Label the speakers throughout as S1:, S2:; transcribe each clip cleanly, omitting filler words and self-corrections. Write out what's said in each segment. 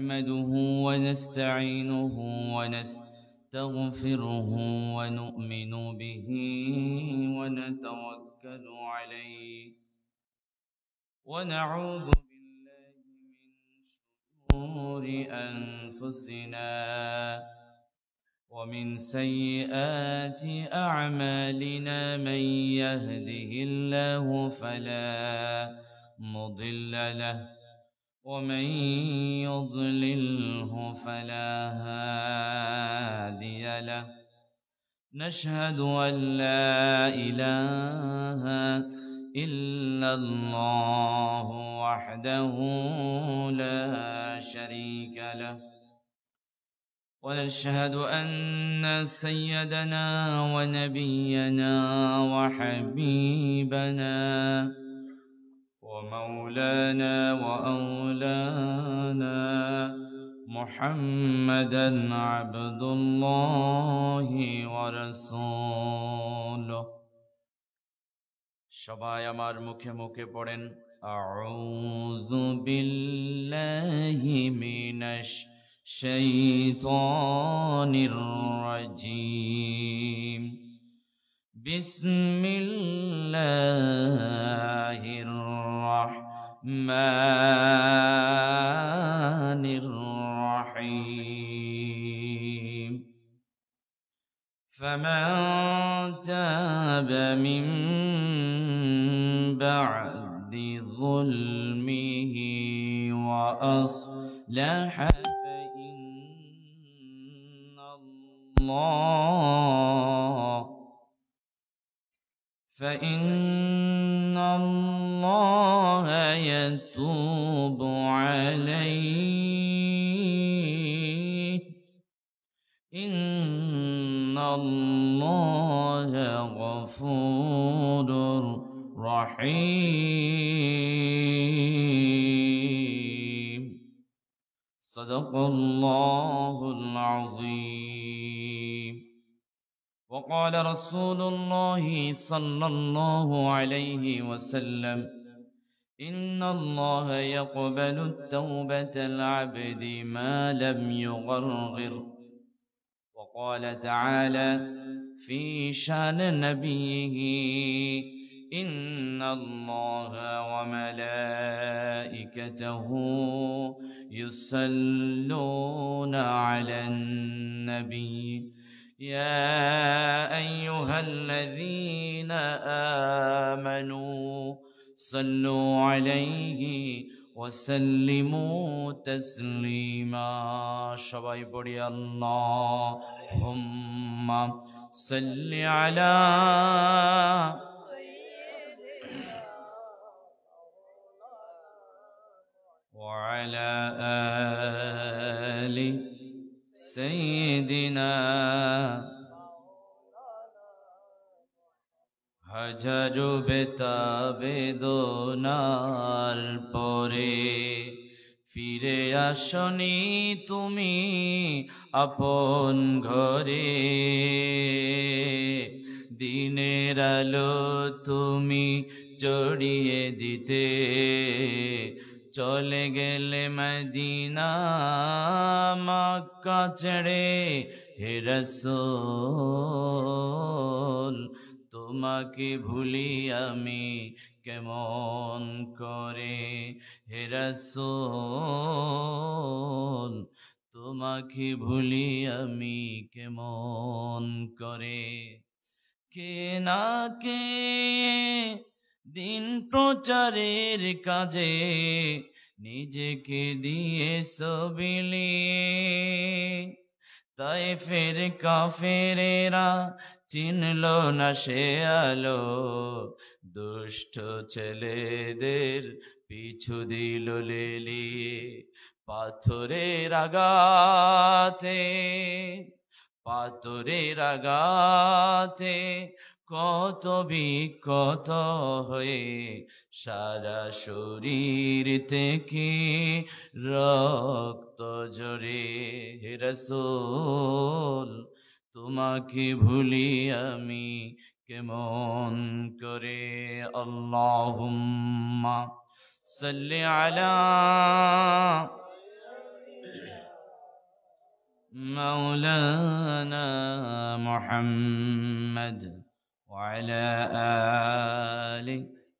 S1: نحمده ونستعينه ونستغفره ونؤمن به ونتوكل عليه ونعوذ بالله من شرور أنفسنا ومن سيئات أعمالنا من يهده الله فلا مضل له ومن يضلله فلا هادي له نشهد أن لا إله إلا الله وحده لا شريك له ونشهد أن سيدنا ونبينا وحبيبنا ومولانا وأولانا محمدا عبد الله ورسوله সবাই আমার মুখে মুখে পড়েন আউযু বিল্লাহি মিনাশ শাইতানির রাজীম বিসমিল্লাহির রাহমানির রাহিম ফামান তাবা মিন বা'দি যুলমিহি ওয়া আসলাহা فإن الله يتوب عليه إن الله غفور رحيم صدق الله العظيم وقال رسول الله صلى الله عليه وسلم إن الله يقبل التوبة العبد ما لم يغرغر وقال تعالى في شان نبيه إن الله وملائكته يصلون على النبي يا أيها الذين آمنوا صلوا عليه وسلموا تسليما সবাই পড়ি اللهم صل على وعلى آل سيدنا হাজার বেদনার পরে ফিরে আসনি তুমি আপন ঘরে দিনের আলো তুমি জড়িয়ে দিতে চলে গেলে মদিনা মক্কা ছেড়ে হে রাসূল তোমাকে ভুলি আমি কেমন করে হে রাসূল তোমাকে ভুলি আমি কেমন করে কে না কে দিন প্রচারের কাজে নিজেকে দিয়ে সবিলিয়ে তায়েফের কাফেরেরা চিনল না সে আলো দুষ্ট ছেলেদের পিছু দিল লেলিয়ে পাথরের আঘাতে কত বিক্ষত হয়ে সারা শরীর থেকে রক্ত ঝরে হে রাসূল তোমাকে ভুলি আমি কেমন করে আল্লাহুম্মা সাল্লি আলা مولانا محمد وعلى آل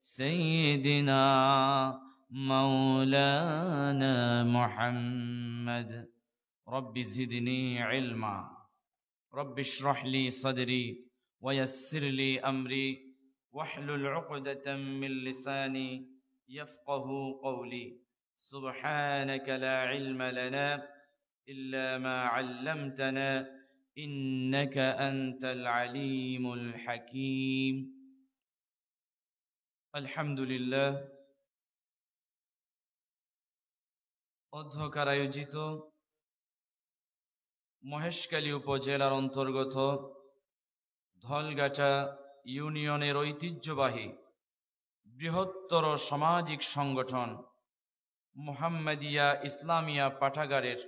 S1: سيدنا مولانا محمد رب زدني علما رب اشرح لي صدري ويسر لي أمري واحلل عقدة من لساني يفقه قولي سبحانك لا علم لنا إلا ما علمتنا إنك أنت العليم الحكيم الحمد لله অধ্যকার আয়োজিত মহেশখালী উপজেলার অন্তর্গত ধলগাটা ইউনিয়নের ঐতিহ্যবাহী বৃহত্তর সামাজিক সংগঠন মুহাম্মাদিয়া ইসলামিয়া পাঠাগারের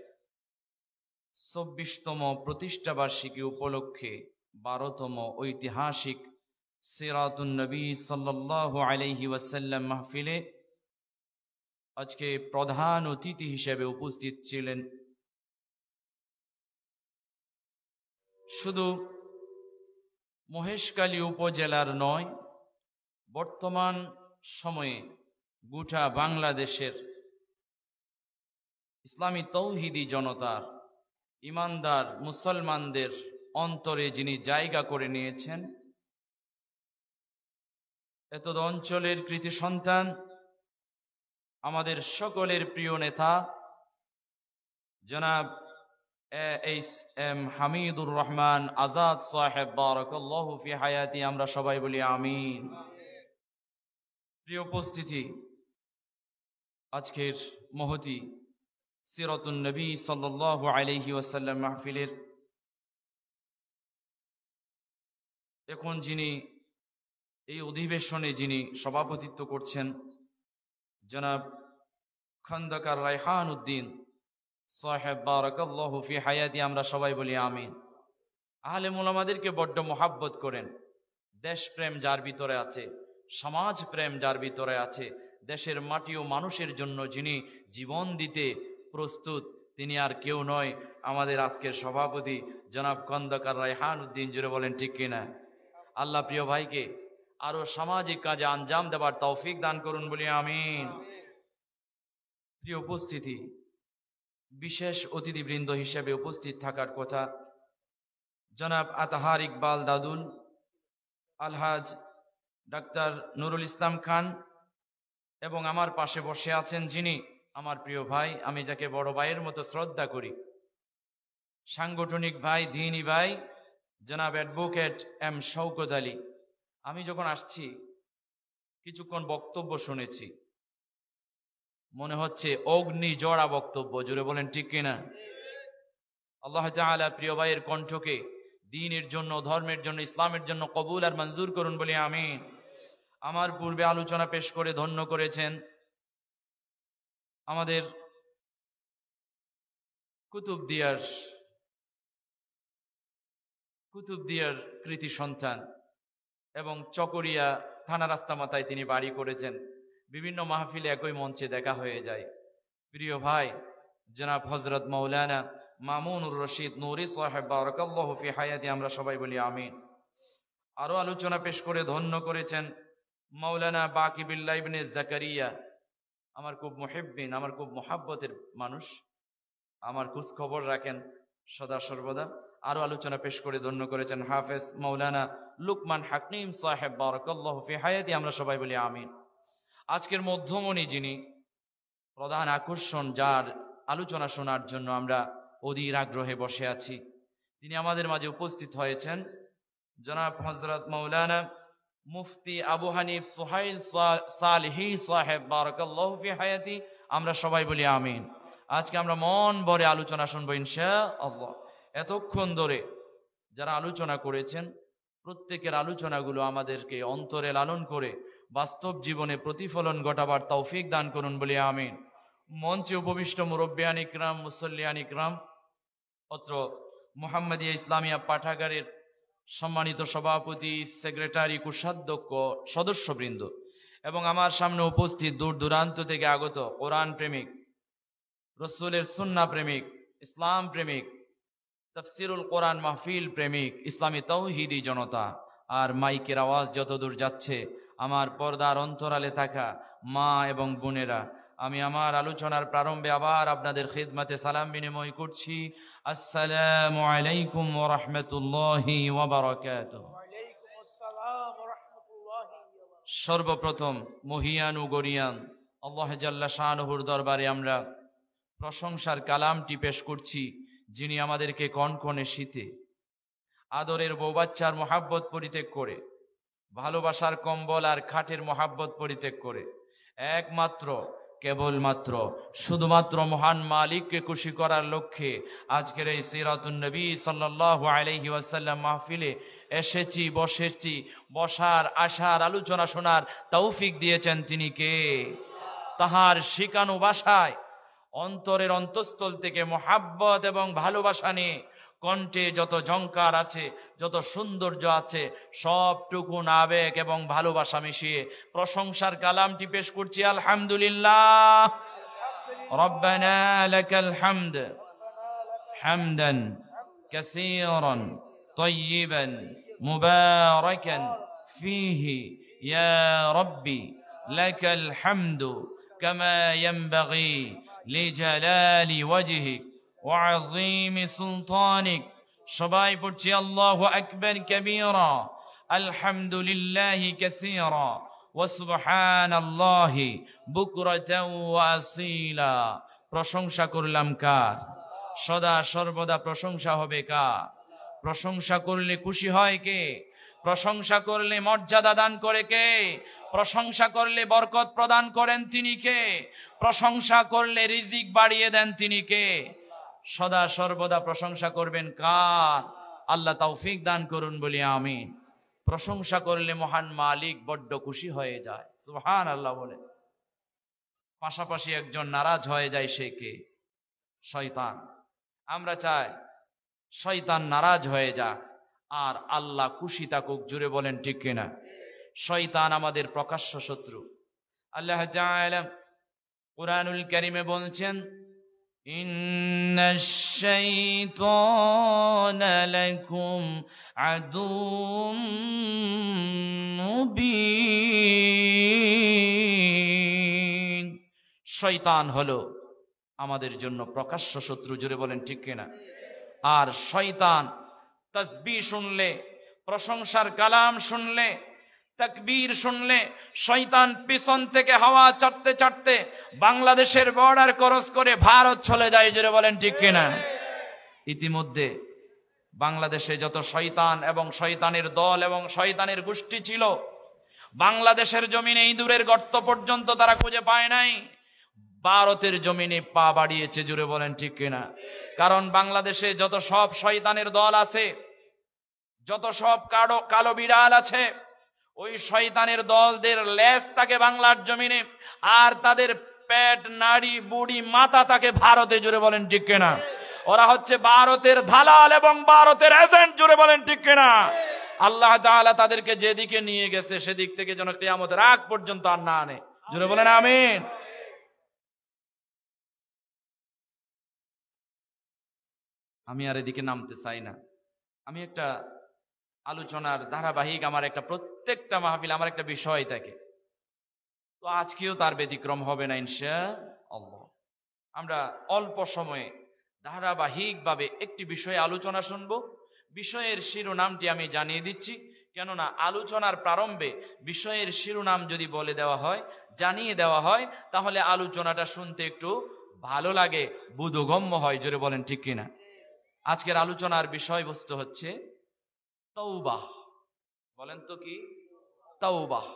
S1: ২৪তম প্রতিষ্ঠাবার্ষিকী উপলক্ষে ১২তম ঐতিহাসিক সিরাতুন নবী সাল্লাল্লাহু আলাইহি ওয়াসাল্লাম মাহফিলে আজকে প্রধান অতিথি হিসেবে উপস্থিত ছিলেন শুধু মহেশখালী উপজেলার নয়, বর্তমান সময়ে গোটা বাংলাদেশের ইসলামী তৌহিদি জনতার ইমানদার মুসলমানদের অন্তরে যিনি জায়গা করে নিয়েছেন, এতদ অঞ্চলের কৃতি সন্তান, আমাদের সকলের প্রিয় নেতা জনাব এইচ এম হামিদুর রহমান আজাদ সাহেব বারাকাল্লাহু ফি হায়াতি, আমরা সবাই বলি আমিন। প্রিয় উপস্থিতি, আজকের মহতি সিরাতুন নবী সাল্লাল্লাহু আলাইহি ওয়াসাল্লাম মাহফিলের এখন যিনি এই অধিবেশনে যিনি সভাপতিত্ব করছেন জনাব খন্দকার রায়হান উদ্দিন সাহেব বারাকাল্লাহু ফি হায়াতি, আমরা সবাই বলি আমিন। আলেম উলামাদেরকে বড্ড মোহাব্বত করেন। দেশপ্রেম যার ভিতরে আছে, সমাজ প্রেম যার ভিতরে আছে, দেশের মাটি ও মানুষের জন্য যিনি জীবন দিতে প্রস্তুত, তিনি আর কেউ নয়, আমাদের আজকের সভাপতি জনাব খন্দকার রায়হান উদ্দিন। জুড়ে বলেন ঠিক কিনা? আল্লাহ প্রিয় ভাইকে আরো সামাজিক কাজে আঞ্জাম দেবার তৌফিক দান করুন বলি আমিন। প্রিয় উপস্থিতি, বিশেষ অতিথিবৃন্দ হিসেবে উপস্থিত থাকার কথা জনাব আতাহার ইকবাল দাদুল, আলহাজ ডাক্তার নুরুল ইসলাম খান, এবং আমার পাশে বসে আছেন যিনি আমার প্রিয় ভাই, আমি যাকে বড় ভাইয়ের মতো শ্রদ্ধা করি, সাংগঠনিক ভাই, দ্বীনি ভাই জনাব অ্যাডভোকেট এম শওকত আলী। আমি যখন আসছি কিছুক্ষণ বক্তব্য শুনেছি, মনে হচ্ছে অগ্নি জড়া বক্তব্য। জুড়ে বলেন ঠিক কিনা? আল্লাহ তাআলা প্রিয় ভাইয়ের কণ্ঠকে দ্বীনের জন্য, ধর্মের জন্য, ইসলামের জন্য কবুল আর মঞ্জুর করুন বলি আমিন। আমার পূর্বে আলোচনা পেশ করে ধন্য করেছেন আমাদের কুতুবদিয়ার কৃতি সন্তান এবং চকরিয়া থানা রাস্তা মাথায় তিনি বাড়ি করেছেন। বিভিন্ন মাহফিলে একই মঞ্চে দেখা হয়ে যায়। প্রিয় ভাই জনাব হযরত মাওলানা মামুনুর রশিদ নূরী সাহেব বারাকাল্লাহু ফি হায়াতি, আমরা সবাই বলি আমিন। আরো আলোচনা পেশ করে ধন্য করেছেন মাওলানা বাকি বিল্লাহ ইবনে জাকারিয়া, আমার খুব মুহিব্বিন, আমার খুব মোহাব্বতের মানুষ, আমার খোঁজ খবর রাখেন সদা সর্বদা। আরো আলোচনা পেশ করে ধন্য করেছেন হাফেজ মাওলানা লুকমান হাকিম সাহেব বারাকাল্লাহু ফি হায়াতি, আমরা সবাই বলি আমিন। আজকের মধ্যমণি যিনি প্রধান আকর্ষণ, যার আলোচনা শোনার জন্য আমরা অধীর আগ্রহে বসে আছি, তিনি আমাদের মাঝে উপস্থিত হয়েছেন জনাব হযরত মাওলানা মুফতি আবু হানিফ সুহাইল সালেহী সাহেব বারাকাল্লাহু ফি হায়াতি, আমরা সবাই বলি আমিন। আজকে আমরা মন ভরে আলোচনা শুনবো ইনশাআল্লাহ। এতক্ষণ ধরে যারা আলোচনা করেছেন, প্রত্যেকের আলোচনাগুলো আমাদেরকে অন্তরে লালন করে বাস্তব জীবনে প্রতিফলন ঘটাবার তৌফিক দান করুন বলি আমিন। মঞ্চে উপবিষ্ট মুরব্বিয়ান ইকরাম, মুসল্লিয়ান ইকরাম, অত্র মুহাম্মাদিয়া ইসলামিয়া পাঠাগারের সম্মানিত সভাপতি, সেক্রেটারি, কোষাধ্যক্ষ, সদস্যবৃন্দ এবং আমার সামনে উপস্থিত দূর দূরান্ত থেকে আগত কোরআন প্রেমিক, রসুলের সুন্নাহ প্রেমিক, ইসলাম প্রেমিক তাফসিরুল কোরআন মাহফিল প্রেমিক ইসলামী তাওহীদি জনতা, আর মাইকের আওয়াজ যতদূর যাচ্ছে, আমার পর্দার অন্তরালে থাকা মা এবং বোনেরা, আমি আমার আলোচনার প্রারম্ভে আবার আপনাদের খিদমতে সালাম বিনিময় করছি। আসসালামু আলাইকুম ওয়া রাহমাতুল্লাহি ওয়া বারাকাতুহু। সর্বপ্রথম মহিয়ান ও গরিয়ান আল্লাহ জাল্লা শানুহুর দরবারে আমরা প্রশংসার কালামটি পেশ করছি, যিনি আমাদেরকে কনকনে শীতে আদরের বৌবাচ্চার মহাব্বত পরিত্যাগ করে, ভালোবাসার কম্বল আর খাটের মহাব্বত পরিত্যাগ করে একমাত্র কেবলমাত্র শুধুমাত্র মহান মালিককে খুশি করার লক্ষ্যে আজকের এই সিরাতুন নবী সাল্লাল্লাহু আলাইহি ওয়াসাল্লাম মাহফিলে এসেছি, বসেছি। বসার, আসার, আলোচনা শোনার তৌফিক দিয়েছেন তিনি কে? তাহার শিখানো ভাষায় অন্তরের অন্তঃস্থল থেকে মহাব্বত এবং ভালোবাসা নিয়ে কণ্ঠে যত ঝংকার আছে, যত সৌন্দর্য আছে, সবটুকু আবেগ এবং ভালোবাসা মিশিয়ে প্রশংসার কালামটি পেশ করছি। আলহামদুলিল্লাহ, রব্বানা লাকাল হামদ হামদান কাসীরান তাইয়িবান মুবারাকান ফীহি ইয়া রাব্বি লাকাল হামদু কামা ইয়ানবাগি লিজালালি ওয়াজহিক وعظيم سلطانك। সবাই পড়ছি আল্লাহু আকবার কাবীরা, আলহামদুলিল্লাহি কাসীরা, ওয়া সুবহানাল্লাহি বুকরাতাও ওয়া আসীলা। প্রশংসা করলাম কার? সদা সর্বদা প্রশংসা হবে কার? প্রশংসা করলে খুশি হয় কে? প্রশংসা করলে মর্যাদা দান করে কে? প্রশংসা করলে বরকত প্রদান করেন তিনি কে? প্রশংসা করলে রিজিক বাড়িয়ে দেন তিনি কে? সদা সর্বদা প্রশংসা করবেন কার? আল্লাহ তৌফিক দান করুন বলি আমিন। প্রশংসা করলে মহান মালিক বড্ড খুশি হয়ে যায়, সুবহানাল্লাহ বলে। পাশাপাশি একজন নারাজ হয়ে যায়, সে কে? শয়তান। আমরা চাই শয়তান নারাজ হয়ে যাক আর আল্লাহ খুশি থাকুক, জুড়ে বলেন ঠিক কিনা? শয়তান আমাদের প্রকাশ্য শত্রু। আল্লাহ তাআলা কুরআনুল কারীমে বলছেন, ইন্নাশ শাইতানা লাকুম আদুউম মুবিন। শয়তান হলো আমাদের জন্য প্রকাশ্য শত্রু, জুড়ে বলেন ঠিক কিনা? আর শয়তান তাসবিহ শুনলে, প্রশংসার কালাম শুনলে, তাকবীর শুনলে শয়তান পিছন থেকে হাওয়া চাটতে চাটতে বাংলাদেশের বর্ডার ক্রস করে ভারত চলে যায়, জুড়ে বলেন ঠিক কিনা? ইতিমধ্যে বাংলাদেশে যত শয়তান এবং শয়তানের দল এবং শয়তানের গোষ্ঠী ছিল, বাংলাদেশের জমিনে ইঁদুরের গর্ত পর্যন্ত তারা খুঁজে পায় নাই, ভারতের জমিনে পা বাড়িয়েছে, জুড়ে বলেন ঠিক কিনা? কারণ বাংলাদেশে যত সব শয়তানের দল আছে, যত সব কালো বিড়াল আছে, ওই শয়তানের দলদের লেজ থাকে বাংলার জমিনে, আর তাদের পেট, নাড়ি, বুড়ি, মাথা থাকে ভারতে, জুড়ে বলেন ঠিক কিনা? ওরা হচ্ছে ভারতের দালাল এবং ভারতের এজেন্ট, জুড়ে বলেন ঠিক কিনা? আল্লাহ তাআলা তাদেরকে যেদিকে নিয়ে গেছে সেদিক থেকে যেন কিয়ামতের আগ পর্যন্ত আর না আনে, জুড়ে বলেন আমিন। আমি আর এদিকে নামতে চাই না। আমি একটা আলোচনার ধারাবাহিক, আমার একটা প্রত্যেকটা মাহফিল আমার একটা বিষয় থাকে, তো আজকেও তার ব্যতিক্রম হবে না ইনশাআল্লাহ। আমরা অল্প সময়ে ধারাবাহিকভাবে একটি বিষয়ে আলোচনা শুনবো। বিষয়ের শিরোনামটি আমি জানিয়ে দিচ্ছি, কেননা আলোচনার প্রারম্ভে বিষয়ের শিরোনাম যদি বলে দেওয়া হয়, জানিয়ে দেওয়া হয়, তাহলে আলোচনাটা শুনতে একটু ভালো লাগে, বোধগম্য হয়, জোরে বলেন ঠিক কিনা? আজকের আলোচনার বিষয়বস্তু হচ্ছে তওবাহ। বলেন তো কি? তওবাহ।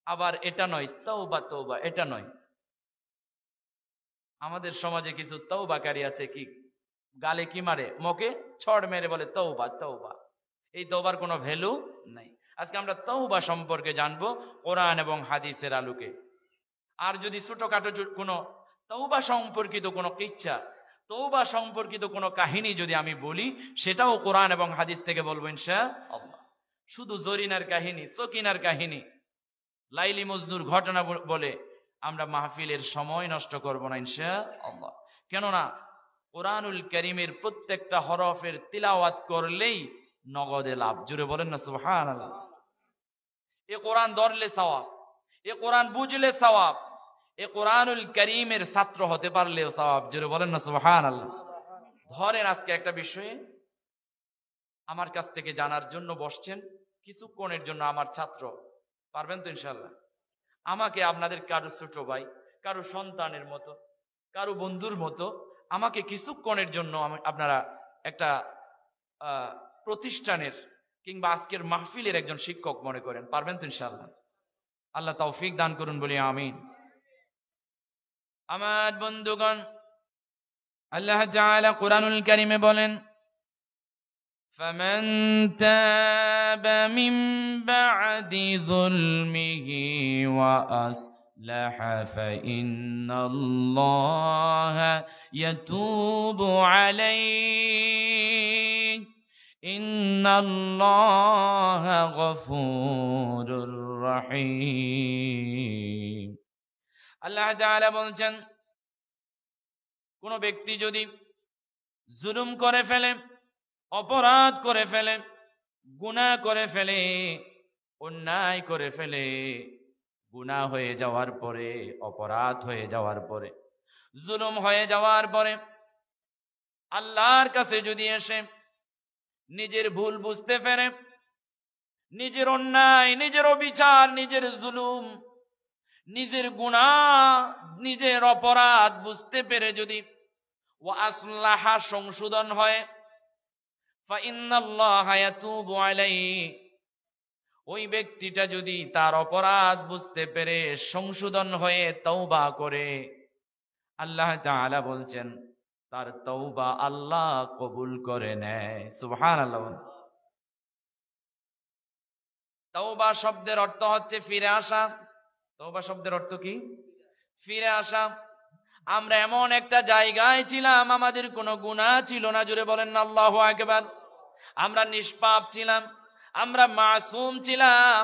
S1: আবার এটা নয় তওবা তওবা, এটা নয়। আমাদের সমাজে কিছু তওবাকারী আছে, কি গালে কি মারে, মুখে ছড় মেরে বলে তওবা তওবা। এই তওবার কোনো ভ্যালু নাই। আজকে আমরা তওবা সম্পর্কে জানবো কোরআন এবং হাদিসের আলোকে। আর যদি ছোটখাটো কোনো তওবা সম্পর্কিত কোনো কিচ্ছা, তওবা সম্পর্কিত কোনো কাহিনী যদি আমি বলি, সেটাও কোরআন এবং হাদিস থেকে বলবো ইনশাআল্লাহ। শুধু জরিনার কাহিনী, সকিনার কাহিনী, লাইলি মজনুর ঘটনা বলে আমরা মাহফিলের সময় নষ্ট করব না ইনশাআল্লাহ। কেননা কোরআনুল কারীমের প্রত্যেকটা হরফের তিলাওয়াত করলেই নগদে লাভ। জুড়ে বলেন না সুবহানাল্লাহ। এ কোরআন ধরলে সওয়াব, এ কোরআন বুঝলে সওয়াব, এ কোরআনুল কারীমের ছাত্র হতে পারলেও সওয়াব। জুড়ে বলেন না সুবহানাল্লাহ। ধরেন আজকে একটা বিষয়ে আমার কাছ থেকে জানার জন্য বসছেন, কিছুক্ষণের জন্য আমার ছাত্র, পারবেন তো ইনশাআল্লাহ? আমাকে আপনাদের কারো ছোট ভাই, কারো সন্তানের মতো, কারো বন্ধুর মতো আমাকে কিছুক্ষণের জন্য আপনারা একটা প্রতিষ্ঠানের কিংবা আজকের মাহফিলের একজন শিক্ষক মনে করেন, পারবেন তো ইনশাআল্লাহ? আল্লাহ তৌফিক দান করুন বলি আমিন। আমার বন্ধুগণ, আল্লাহ তাআলা কোরআনুল কারীমে বলেন, فمن تاب من بعد ظلمه وأصلح فإن الله يتوب عليه إن الله غفور رحيم। আল্লাহ তাআলা বলছেন, কোন ব্যক্তি যদি জুলুম করে ফেলে, অপরাধ করে ফেলে, গুনাহ করে ফেলে, অন্যায় করে ফেলে, গুনাহ হয়ে যাওয়ার পরে, অপরাধ হয়ে যাওয়ার পরে, জুলুম হয়ে যাওয়ার পরে আল্লাহর কাছে যদি এসে নিজের ভুল বুঝতে পারে, নিজের অন্যায়, নিজের অবিচার, নিজের জুলুম, নিজের গুনাহ, নিজের অপরাধ বুঝতে পেরে যদি ওয়া আসলাহা সংশোধন হয়, ফাইন্নাল্লাহা ইয়াতুবু আলাইহি, ওই ব্যক্তিটা যদি তার অপরাধ বুঝতে পেরে সংশোধন হয়ে তওবা করে, আল্লাহ তাআলা বলছেন তার তওবা আল্লাহ কবুল করে নেয়। সুবহানাল্লাহ। তওবা শব্দের অর্থ হচ্ছে ফিরে আসা। তওবা শব্দের অর্থ কি? ফিরে আসা। আমরা এমন একটা জায়গায় ছিলাম, আমাদের কোনো গুনাহ ছিল না, জুড়ে বলেন না আল্লাহু আকবার। আমরা নিষ্পাপ ছিলাম, আমরা মাসুম ছিলাম,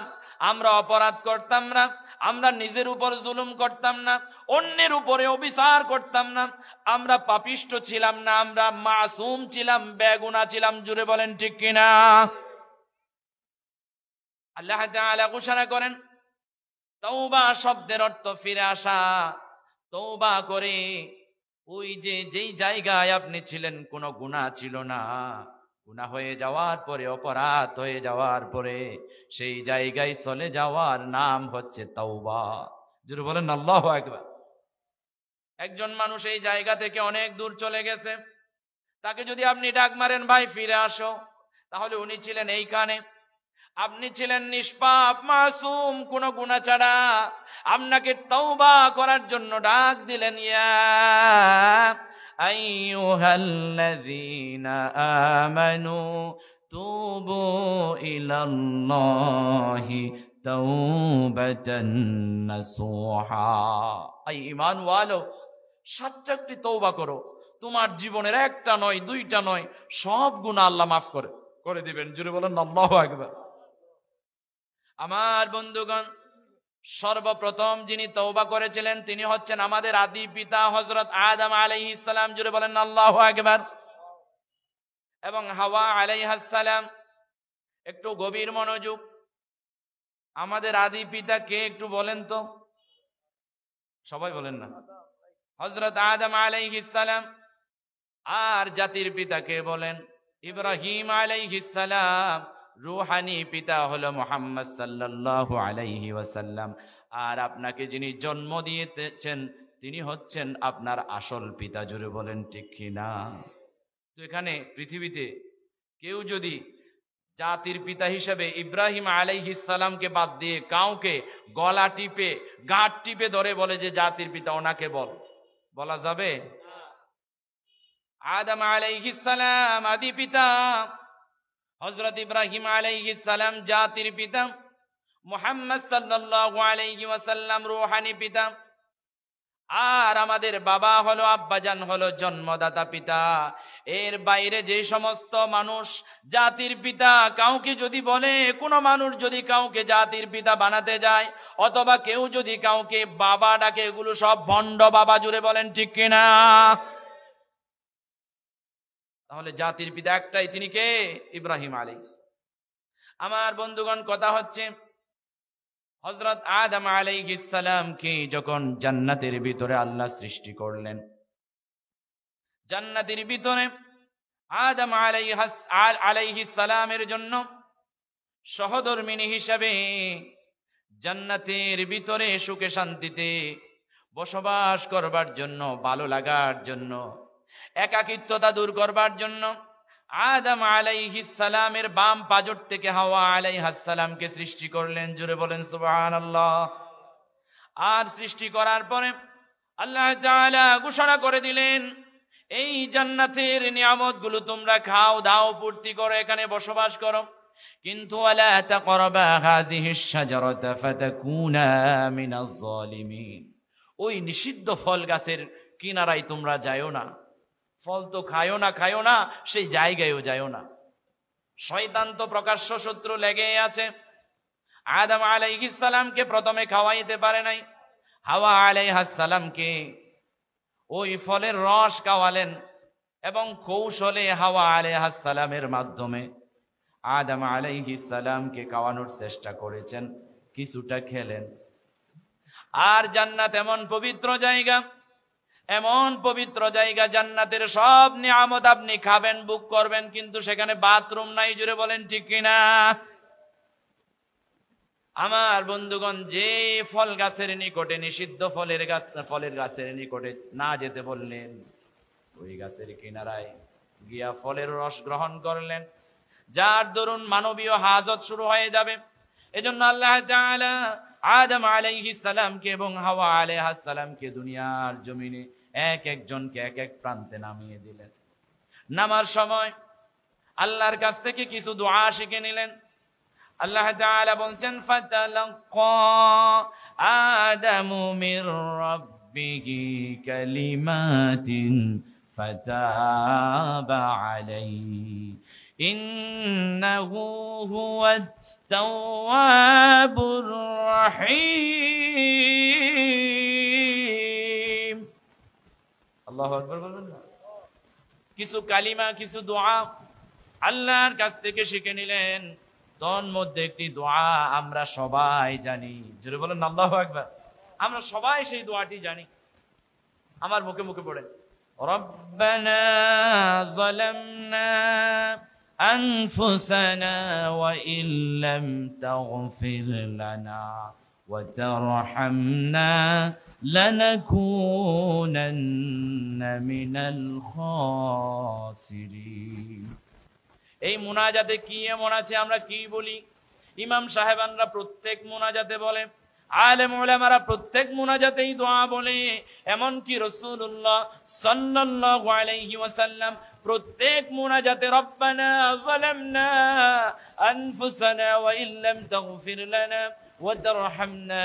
S1: আমরা অপরাধ করতাম না, আমরা নিজের উপর জুলুম করতাম না, অন্যের উপরে অবিচার করতাম না, আমরা পাপিষ্ঠ ছিলাম না, আমরা মাসুম ছিলাম, বেগুনাহ ছিলাম। জুড়ে বলেন ঠিক কিনা? আল্লাহ তাআলা ঘোষণা করেন, তওবা শব্দের অর্থ ফিরে আসা। তওবা করে ওই যেই জায়গায় আপনি ছিলেন কোনো গুনাহ ছিল না, গুনাহ হয়ে যাওয়ার পরে, অপরাধ হয়ে যাওয়ার পরে সেই জায়গায় চলে যাওয়ার নাম হচ্ছে তওবা। জোরে বলেন আল্লাহু আকবার। একজন মানুষ এই জায়গা থেকে অনেক দূর চলে গেছে, তাকে যদি আপনি ডাক মারেন, ভাই ফিরে আসো, তাহলে উনি ছিলেন এইখানে, আপনি ছিলেন নিষ্পাপ, মাসুম, কোন গুনাহ ছাড়া, আপনাকে তওবা করার জন্য ডাক দিলেন, ইয়া আইয়ুহাল্লাযীনা আমানু তুবু ইলাল্লাহি তাওবাতান নাসুহা। এই ঈমান ওয়ালো, সাচ্চাকটি তওবা করো, তোমার জীবনের একটা নয়, দুইটা নয়, সব গুনাহ আল্লাহ মাফ করে দিবেন। জোরে বলেন আল্লাহু আকবার। আমার বন্ধুগণ, সর্বপ্রথম যিনি তওবা করেছিলেন তিনি হচ্ছেন আমাদের আদি পিতা হযরত আদম আলাইহিস সালাম। জুড়ে বলেন আল্লাহু আকবার। এবং হাওয়া আলাইহাস সালাম। একটু গভীর মনোযোগ, আমাদের আদি পিতা কে একটু বলেন তো? সবাই বলেন না। হযরত আদম আলাইহিস সালাম। আর জাতির পিতা কে বলেন? ইব্রাহিম আলাইহিস সালাম। রূহানি পিতা হলো মুহাম্মদ সাল্লাল্লাহু আলাইহি ওয়াসাল্লাম। আর আপনাকে যিনি জন্ম দিয়েছেন তিনি হচ্ছেন আপনার আসল পিতা। জুড়ে বলেন ঠিক কিনা? তো এখানে পৃথিবীতে কেউ যদি জাতির পিতা হিসেবে ইব্রাহিম আলাইহিস সালামকে বাদ দিয়ে কাউকে গলা টিপে, গাঁট টিপে ধরে বলে যে জাতির পিতা, ওনাকে বলা যাবে? আদম আলাইহিস সালাম আদি পিতা, হযরত ইব্রাহিম আলাইহিস সালাম জাতির পিতা, মুহাম্মদ সাল্লাল্লাহু আলাইহি ওয়াসাল্লাম রূহানি পিতা, আর আমাদের বাবা হলো, আব্বাজান হলো জন্মদাতা পিতা। এর বাইরে যে সমস্ত মানুষ জাতির পিতা কাউকে যদি বলে, কোনো মানুষ যদি কাউকে জাতির পিতা বানাতে যায়, অথবা কেউ যদি কাউকে বাবা ডাকে, এগুলো সব ভণ্ড বাবা। জুড়ে বলেন ঠিক কিনা? তাহলে জাতির পিতা একটাই, তিনি কে? ইব্রাহিম আলাইহিস। আমার বন্ধুগণ, কথা হচ্ছে হযরত আদম আলাইহিস সালামকে যখন জান্নাতের ভিতরে আল্লাহ সৃষ্টি করলেন, জান্নাতের ভিতরে আদম আলাইহিস সালামের জন্য সহধর্মিণী হিসাবে জান্নাতের ভিতরে সুখে শান্তিতে বসবাস করবার জন্য, ভালো লাগার জন্য, একাকিত্বতা দূর করবার জন্য আদম আলাইহিস সালামের বাম পাজর থেকে হাওয়া আলাইহাস সালামকে সৃষ্টি করলেন। জোরে বলেন সুবহানাল্লাহ। আর সৃষ্টি করার পরে আল্লাহ তাআলা ঘোষণা করে দিলেন, এই জান্নাতের নিয়ামতগুলো তোমরা খাও দাও, ফুর্তি করো, এখানে বসবাস করো, কিন্তু ওয়ালা তাকরাবা হাযিহিশ শাজারাতা ফাতাকুনা মিনাজ জালিমিন, ওই নিষিদ্ধ ফল গাছের কিনারায় তোমরা যায়ও না, ফল তো খায়ও না, সেই জায়গায়ও যায়ও না। শয়তান তো প্রকাশ্য শত্রু লেগে আছে। আদম আলাইহিস সালামকে প্রথমে খাওয়াইতে পারে নাই, হাওয়া আলাইহাস সালামকে ওই ফলের রস খাওয়ালেন এবং কৌশলে হাওয়া আলাইহাস সালামের মাধ্যমে আদম আলাইহিস সালামকে খাওয়ানোর চেষ্টা করেছেন, কিছুটা খেলেন। আর জান্নাত এমন পবিত্র জায়গা, এমন পবিত্র জায়গা, জান্নাতের সব নিয়ামত আপনি খাবেন, বুক করবেন, কিন্তু সেখানে বাথরুম নাই। জুড়ে বলেন ঠিক কিনা? আমার বন্ধুগণ, যে ফল গাছের নিকটে, নিষিদ্ধ ফলের গাছের নিকটে না যেতে বললেন, ওই গাছের কিনারায় গিয়া ফলের রস গ্রহণ করলেন, যার দরুন মানবীয় হাজত শুরু হয়ে যাবে। এজন্য আল্লাহ তাআলা আদম আলাইহিস সালামকে এবং হাওয়া আলাইহাস সালামকে দুনিয়ার জমিনে এক একজনকে এক এক প্রান্তে নামিয়ে দিলেন। নামার সময় আল্লাহর কাছ থেকে কিছু দোয়া শিখে নিলেন। আল্লাহ তাআলা বলছেন, ফাতালাক্কা আদামু মির রাব্বিহি কালিমাতিন ফাতাবা আলাইহি ইন্নাহু হুয়াত তাওয়াবুর রহিম। আল্লাহু আকবার বলবেন না? কিছু কালিমা, কিছু দোয়া আল্লাহর কাছ থেকে শিখে নিলেন। তোর মধ্যে একটি দোয়া আমরা সবাই জানি। জোরে বলেন আল্লাহু আকবার। আমরা সবাই সেই দোয়াটি জানি। আমার মুখে মুখে পড়েন, রব্বানা যালামনা আনফুসানা ওয়া ইল্লাম তাগফির লানা ওয়া তারহামনা লানাকুনান্না মিনাল খাসিরিন। এই মুনাজাতে কি এমন আছে, আমরা কি বলি? ইমাম সাহেবানরা প্রত্যেক মুনাজাতে বলে, আলেম উলামারা প্রত্যেক মুনাজাতেই দোয়া বলে, এমনকি রাসূলুল্লাহ সাল্লাল্লাহু আলাইহি ওয়াসাল্লাম প্রত্যেক মুনাজাতে রব্বানা যালামনা আনফুসানা ওয়া ইল্লাম তাগফির লানা ওয়া তারহামনা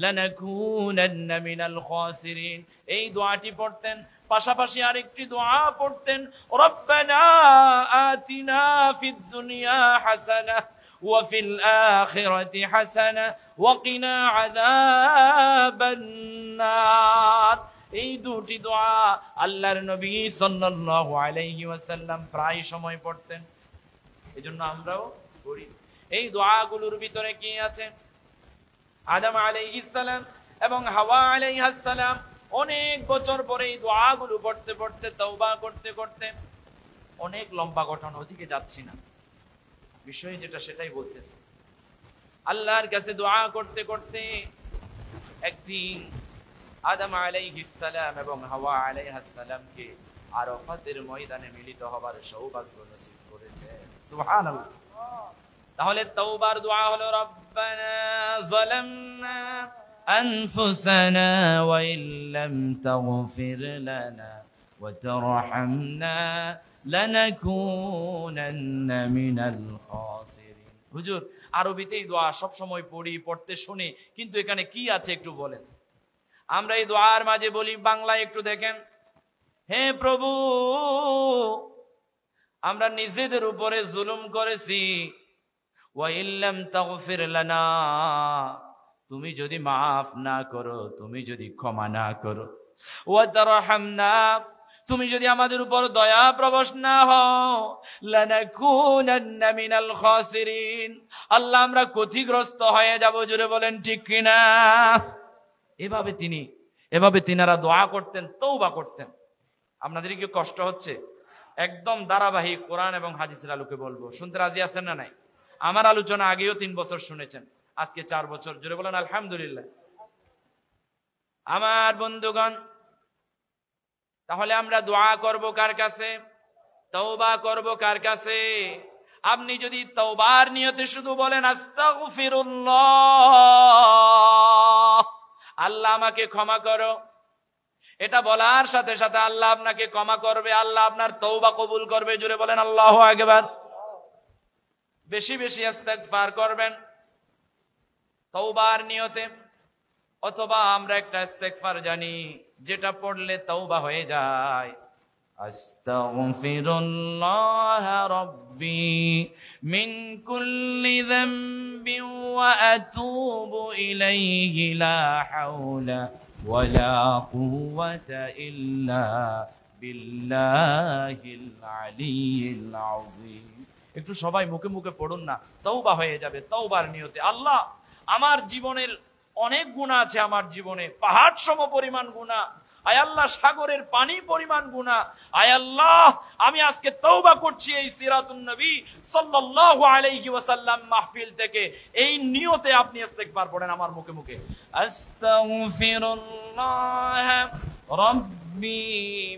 S1: লানাকুনান্না মিনাল খাসিরিন, এই দোয়াটি পড়তেন। পাশাপাশি আরেকটি দোয়া পড়তেন, রব্বানা আতিনা ফিদ দুনিয়া হাসানাহ ওয়া ফিল আখিরাতি হাসানাহ ওয়া কিনা আযাবান নার। এই দুটি দোয়া আল্লাহর নবী সাল্লাল্লাহু আলাইহি ওয়াসাল্লাম প্রায় সময় পড়তেন, এজন্য আমরাও পড়ি। এই দোয়াগুলোর ভিতরে কি আছে? আদম আলাইহিস সালাম এবং হাওয়া আলাইহাস সালাম অনেক বছর পরে এই দোয়াগুলো পড়তে পড়তে, তওবা করতে করতে, অনেক লম্বা ঘটনা, ওদিকে যাচ্ছি না, বিষয় যেটা সেটাই বলতেছি। আল্লাহর কাছে দোয়া করতে করতে একদিন আদম আলাইহিস সালাম এবং হাওয়া আলাইহাস সালামকে আরাফাতের ময়দানে মিলিত হবার সৌভাগ্য নসিব করেছে। সুবহানাল্লাহ। তাহলে তওবার দোয়া হলো, রব্বানা যালামনা أنفسنا وإن لم تغفر لنا وترحمنا لنكونن من الخاسرين। হুজুর, আরবিতেই দোয়া সব সময় পড়ি, পড়তে শুনি, কিন্তু এখানে কি আছে একটু বলেন। আমরা এই দোয়ার মাঝে বলি বাংলায়, একটু দেখেন, হে প্রভু, আমরা নিজেদের উপরে জুলুম করেছি, ওয়া ইল্লাম তাগফির লানা, তুমি যদি মাফ না করো, তুমি যদি ক্ষমা না করো, ওয়া তারহামনা, তুমি যদি আমাদের উপর দয়া প্রবশ না হও, লানাকুনান্না মিনাল খাসিরিন, আল্লাহ আমরা ক্ষতিগ্রস্ত হয়ে যাব। জোরে বলেন ঠিক কিনা? এভাবে তিনারা দোয়া করতেন, তওবা করতেন। আপনাদের কি কষ্ট হচ্ছে? একদম ধারাবাহিক কোরআন এবং হাদিসের আলোকে বলবো। শুনতে রাজি আছেন না নাই? আমার আলোচনা আগেও 3 বছর শুনেছেন, আজকে 4 বছর। জোরে বলেন আলহামদুলিল্লাহ। আমার বন্ধুগণ, তাহলে আমরা দোয়া করব কার কাছে? তওবা করব কার কাছে? আপনি যদি তওবার নিয়তে শুধু বলেন আস্তাগফিরুল্লাহ, আল্লাহ আমাকে ক্ষমা করো, এটা বলার সাথে সাথে আল্লাহ আপনাকে ক্ষমা করবে, আল্লাহ আপনার তওবা কবুল করবে। জোরে বলেন আল্লাহু আকবার। বেশি বেশি ইস্তেগফার করবেন তওবার নিয়তে। অথবা আমরা একটা ইস্তেগফার জানি যেটা পড়লে তওবা হয়ে যায়, আস্তাগফিরুল্লাহ রাব্বি মিন কুল্লি যামবি ওয়া আতুবু ইলাইহি লা হাওলা ওয়ালা কুওয়াতা ইল্লা বিল্লাহিল আলিয়্যিল আযীম। একটু সবাই মুখে মুখে পড়ুন না, তওবা হয়ে যাবে। তওবার নিয়তে, আল্লাহ আমার জীবনের অনেক গুনাহ আছে, আমার জীবনে পাহাড় সম পরিমাণ গুনাহ, আয় আল্লাহ সাগরের পানি পরিমাণ গুনাহ, আয় আল্লাহ আমি আজকে তওবা করছি এই সিরাতুন নবী সাল্লাল্লাহু আলাইহি ওয়াসাল্লাম মাহফিল থেকে। এই নিয়তে আপনি ইস্তেগফার পড়েন আমার মুখে মুখে, আস্তাগফিরুল্লাহ রাব্বি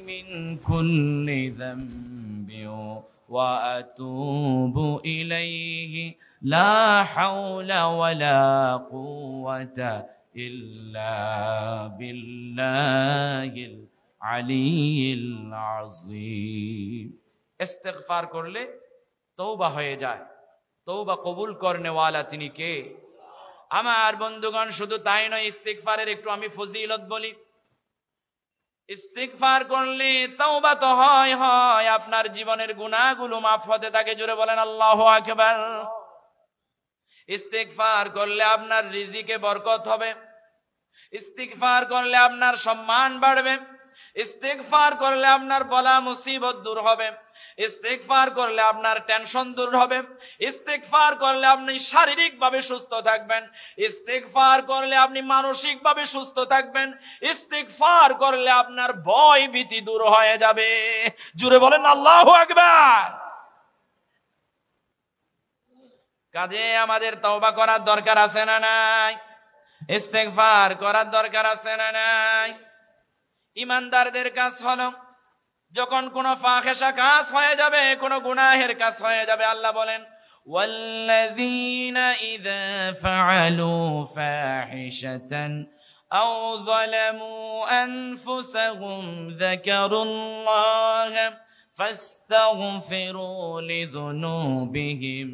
S1: মিন কুল্লি যামবি ওয়া আতুবু ইলাইহি লা হাওলা ওয়ালা কুওয়াতা ইল্লা বিল্লাহিল আলিয়্যিল আযীম। ইস্তেগফার করলে তওবা হয়ে যায়। তওবা কবুল করনেওয়ালা তিনি কে? আমার বন্ধুগণ, শুধু তাই নয়, ইস্তিগফারের একটু আমি ফজিলত বলি। ইস্তিগফার করলে তওবা তো হয়, আপনার জীবনের গুনাহগুলো মাফ হতে থাকে। জোরে বলেন আল্লাহু আকবার। ইস্তিগফার করলে আপনার রিজিকে বরকত হবে, ইস্তিগফার করলে আপনার সম্মান বাড়বে, ইস্তিগফার করলে আপনার বলা মুসিবত দূর হবে, ইস্তিগফার করলে আপনার টেনশন দূর হবে, ইস্তিগফার করলে আপনি শারীরিকভাবে সুস্থ থাকবেন, ইস্তিগফার করলে আপনি মানসিকভাবে সুস্থ থাকবেন, ইস্তিগফার করলে আপনার ভয় ভীতি দূর হয়ে যাবে। জুড়ে বলেন আল্লাহু আকবার। কাজে আমাদের তওবা করার দরকার আছে না নাই? ইস্তেগফার করার দরকার আছে না নাই? ইমানদারদের কাজ হলো, যখন কোনো ফাহিশা কাজ হয়ে যাবে, কোনো গুনাহের কাজ হয়ে যাবে, আল্লাহ বলেন ওয়াল্লাযীনা ইযা ফাআলু ফাহিশাতান আও যালামু আনফুসাহুম যাকারুল্লাহ ফাস্তাগফিরু লিযুনুবিহিম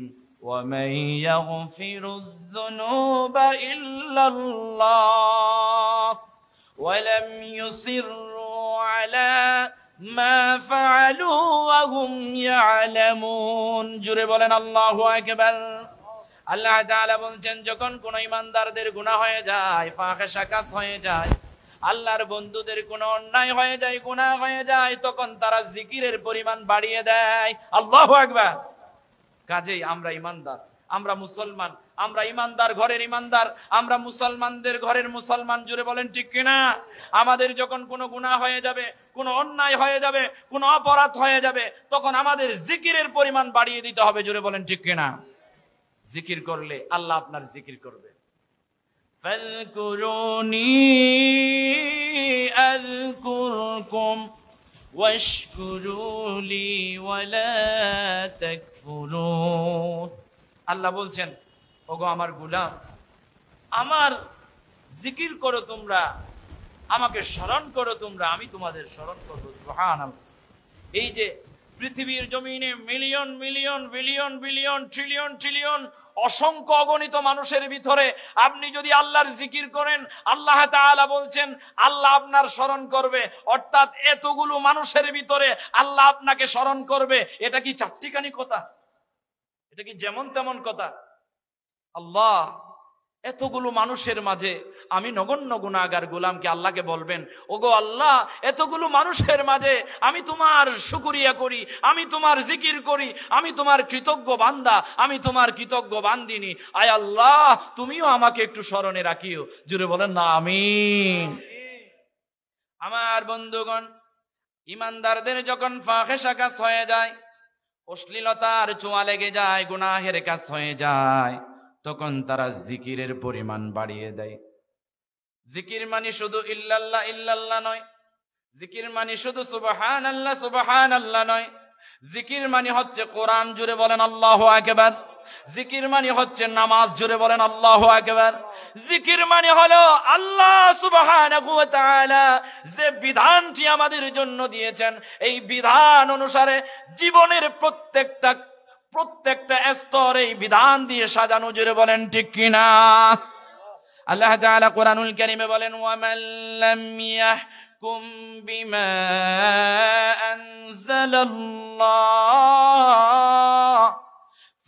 S1: ومن يغفر الذنوب إلا الله ولم يصروا على ما فعلوا وهم يعلمون। জোরে বলেন আল্লাহু আকবার। আল্লাহ তাআলা বলেন, যখন কোন ইমানদারদের গুনাহ হয়ে যায়, ফাহিশা কাজ হয়ে যায়, আল্লাহর বন্ধুদের কোনো অন্যায় হয়ে যায়, গুনাহ হয়ে যায়, তখন তারা জিকিরের পরিমাণ বাড়িয়ে দেয়। আল্লাহু আকবার। কাজেই আমরা ইমানদার, আমরা মুসলমান, আমরা ইমানদার ঘরের ইমানদার, আমরা মুসলমানদের ঘরের মুসলমান। জুড়ে বলেন ঠিক কিনা? আমাদের যখন কোনো গুনাহ হয়ে যাবে, কোনো অন্যায় হয়ে যাবে, কোনো অপরাধ হয়ে যাবে, তখন আমাদের জিকিরের পরিমাণ বাড়িয়ে দিতে হবে। জুড়ে বলেন ঠিক কিনা? জিকির করলে আল্লাহ আপনার জিকির করবে। ফাযকুরুনি আযকুরকুম ওয়াশকুরু লি ওয়ালা তাকফুরুন। আল্লাহ বলছেন, ওগো আমার গোলাম, আমার জিকির করো তোমরা, আমাকে স্মরণ করো তোমরা, আমি তোমাদের স্মরণ করবো। সুবহানাল্লাহ। এই যে পৃথিবীর জমিনে million million billion billion trillion trillion অসংখ্য অগণিত মানুষের ভিতরে আপনি যদি আল্লাহর জিকির করেন, আল্লাহ তাআলা বলছেন আল্লাহ আপনার স্মরণ করবে। অর্থাৎ এতগুলো মানুষের ভিতরে আল্লাহ আপনাকে স্মরণ করবে। এটা কি চারটিখানি কথা? এটা কি যেমন তেমন কথা? আল্লাহ এতগুলো মানুষের মাঝে আমি নগণ্য গুনাহগার গোলামকে আল্লাহকে বলবেন, ওগো আল্লাহ, এতগুলো মানুষের মাঝে আমি তোমার শুকরিয়া করি, আমি তোমার জিকির করি, আমি তোমার কৃতজ্ঞ বান্দা, আমি তোমার কৃতজ্ঞ বান্দিনী। আয় আল্লাহ, তুমিও আমাকে একটু স্মরণে রাখিও। জুড়ে বলেন না আমিন। আমার বন্ধুগণ, ইমানদারদের যখন ফাহিশা কাজ হয়ে যায়, অশ্লীলতার ছোঁয়া লেগে যায়, গুনাহের কাজ হয়ে যায়, তখন তারা জিকিরের পরিমাণ বাড়িয়ে দেয়। জিকির মানে শুধু ইল্লাল্লাহ ইল্লাল্লাহ নয়, জিকির মানে শুধু সুবহানাল্লাহ সুবহানাল্লাহ নয়, জিকির মানে হচ্ছে কোরআন। জুড়ে বলেন আল্লাহু আকবার। জিকির মানে হচ্ছে নামাজ। জুড়ে বলেন আল্লাহু আকবার। জিকির মানে হলো আল্লাহ সুবহানাহু ওয়া তাআলা যে বিধানটি আমাদের জন্য দিয়েছেন, এই বিধান অনুসারে জীবনের প্রত্যেকটা স্তর এই বিধান দিয়ে সাজানো। জুড়ে বলেন ঠিক কিনা? আল্লাহ তাআলা কোরআনুল কারীমে বলেন, ওয়া মান লাম ইয়াহকুম বিমা আনজালাল্লাহ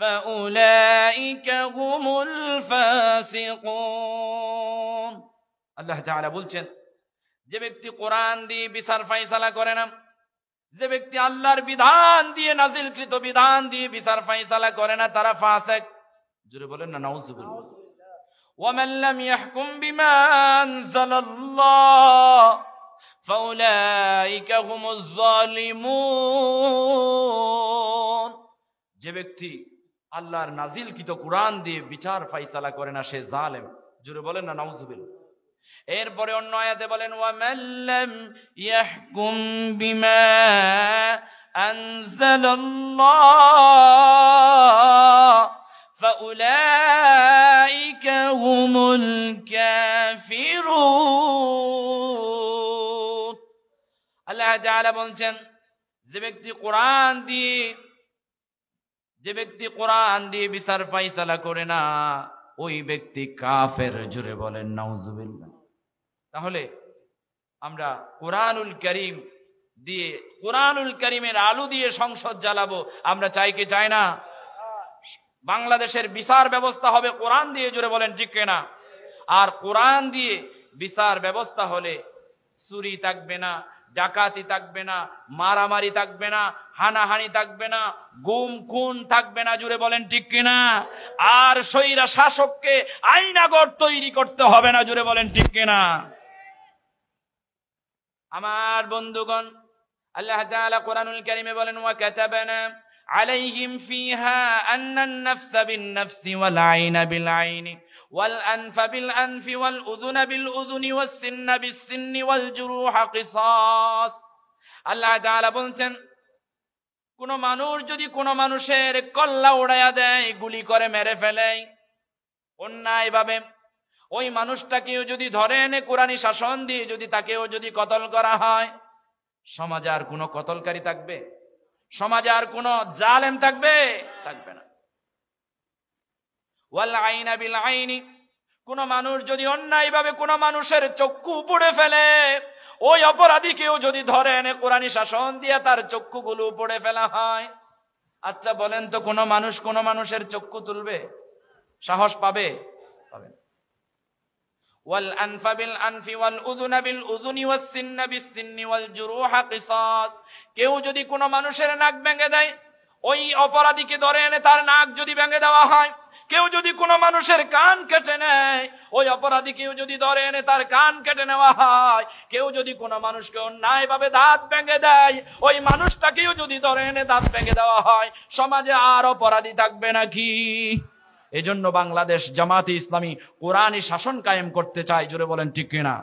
S1: ফাউলাইকা হুমুল ফাসিকুন। আল্লাহ তাআলা বলছেন, যে ব্যক্তি কোরআন দিয়ে বিচার ফায়সালা করে না, যে ব্যক্তি আল্লাহর বিধান দিয়ে, নাজিলকৃত বিধান দিয়ে বিচার ফায়সালা করে না, তারা ফাসিক। জোরে বলেন না নাউযুবিল্লাহ। ومن لم يحكم بما أنزل الله فأولئك هم الظالمون। যে ব্যক্তি আল্লাহর নাজিলকৃত কোরআন দিয়ে বিচার ফায়সালা করে না, সে জালেম। জোরে বলেন না নাউযুবিল্লাহ। এরপরে অন্য আয়াতে বলেন, ومن لم يحكم بما أنزل الله فأولئك هم الكافرون। আল্লাহ তাআলা বলছেন, যে ব্যক্তি কোরআন দিয়ে বিচার ফায়সালা করে না, ওই ব্যক্তি কাফের। জুড়ে বলেন নাউযুবিল্লাহ। তাহলে আমরা কোরআনুল কারীমের আলো দিয়ে সংসদ জ্বালাবো, আমরা চাই কি চাই না? বাংলাদেশের বিচার ব্যবস্থা হবে কোরআন দিয়ে। জুড়ে বলেন ঠিক কিনা? আর কোরআন দিয়ে বিচার ব্যবস্থা হলে চুরি থাকবে না, ডাকাতি থাকবে না, মারামারি থাকবে না, হানাহানি থাকবে না, গুম খুন থাকবে না। জুড়ে বলেন ঠিক কিনা? আর স্বৈরা শাসককে আইনাগর তৈরি করতে হবে না। জুড়ে বলেন ঠিক কিনা? আমার বন্ধুগণ, আল্লাহ তাআলা কোরআনুল কারীমে বলেন, ওয়া কাতাবানা عليهم فيها أن النفس بالنفس والعين بالعين والأنف بالأنف والأذن بالأذن والسن بالسن والجروح قصاص। আল্লাহ তাআলা বলছেন, কোন মানুষ যদি কোন মানুষের কল্লা উড়াইয়া দেয়, গুলি করে মেরে ফেলে অন্যায় ভাবে, ওই মানুষটাকেও যদি ধরে এনে কোরআনী শাসন দিয়ে যদি তাকেও যদি কতল করা হয়, সমাজে আর কোনো কতলকারী থাকবে? সমাজে আর কোন জালেম থাকবে? থাকবে না। ওয়াল আইনা বিল আইনি, কোন মানুষ যদি অন্যায় ভাবে কোন মানুষের চক্ষু উপড়ে ফেলে, ওই অপরাধীকেও যদি ধরে এনে কোরআনী শাসন দিয়ে তার চক্ষুগুলো উপড়ে ফেলা হয়, আচ্ছা বলেন তো, কোন মানুষ কোন মানুষের চক্ষু তুলবে? সাহস পাবে? পাবে না। ওয়াল আনফা বিল আনফি ওয়াল উযুনা বিল উযুনি ওয়াস সিন্না বিস সিন্নি ওয়াল জুরুহা কিসাস। কেউ যদি কোন মানুষের নাক ভেঙে দেয়, ওই অপরাধীকে ধরে এনে তার নাক যদি ভেঙে দেওয়া হয়। কেউ যদি কোন মানুষের কান কেটে নেয়, ওই অপরাধীকেও যদি ধরে এনে তার কান কেটে নেওয়া হয়। কেউ যদি কোন মানুষকে অন্যায় ভাবে দাঁত ভেঙে দেয়, ওই মানুষটাকেও যদি ধরে এনে দাঁত ভেঙে দেওয়া হয়, সমাজে আর অপরাধী থাকবে নাকি? এজন্য বাংলাদেশ জামাতে ইসলামী কোরআনী শাসন কায়েম করতে চায়। জোরে বলেন ঠিক কিনা?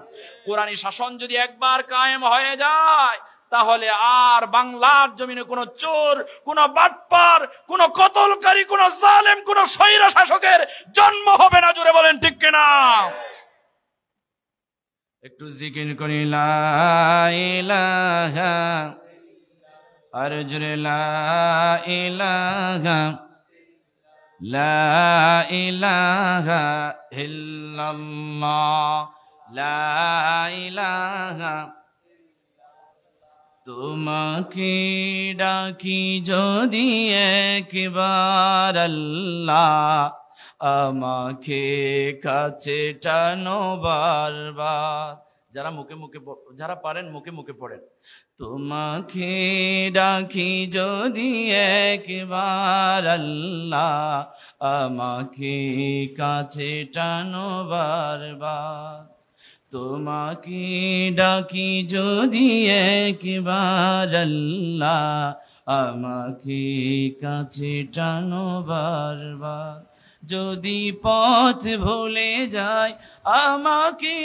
S1: কোরআনী শাসন যদি একবার কায়েম হয়ে যায়, তাহলে আর বাংলার জমিনে কোন চোর, কোন বাটপার, কোন কতলকারী, কোন জালেম, কোন স্বৈর শাসকের জন্ম হবে না। জোরে বলেন ঠিক কিনা? একটু জিকির করি, লা ইলাহা, আর জোরে লা ইলাহা, লা ইলাহা ইল্লাল্লাহ, লা ইলাহা। তোমাকে ডাকি যদি একবার আল্লাহ, আমাকে কাছে টানো বারবার। যারা মুখে মুখে, যারা পারেন মুখে মুখে পড়েন। তোমাকে ডাকি যদি একবার আল্লাহ, আমাকে কাছে টানো বারবার। তোমাকে ডাকি যদি একবার আল্লাহ, আমাকে কাছে টানো বারবার। যদি পথ ভুলে যাই আমাকে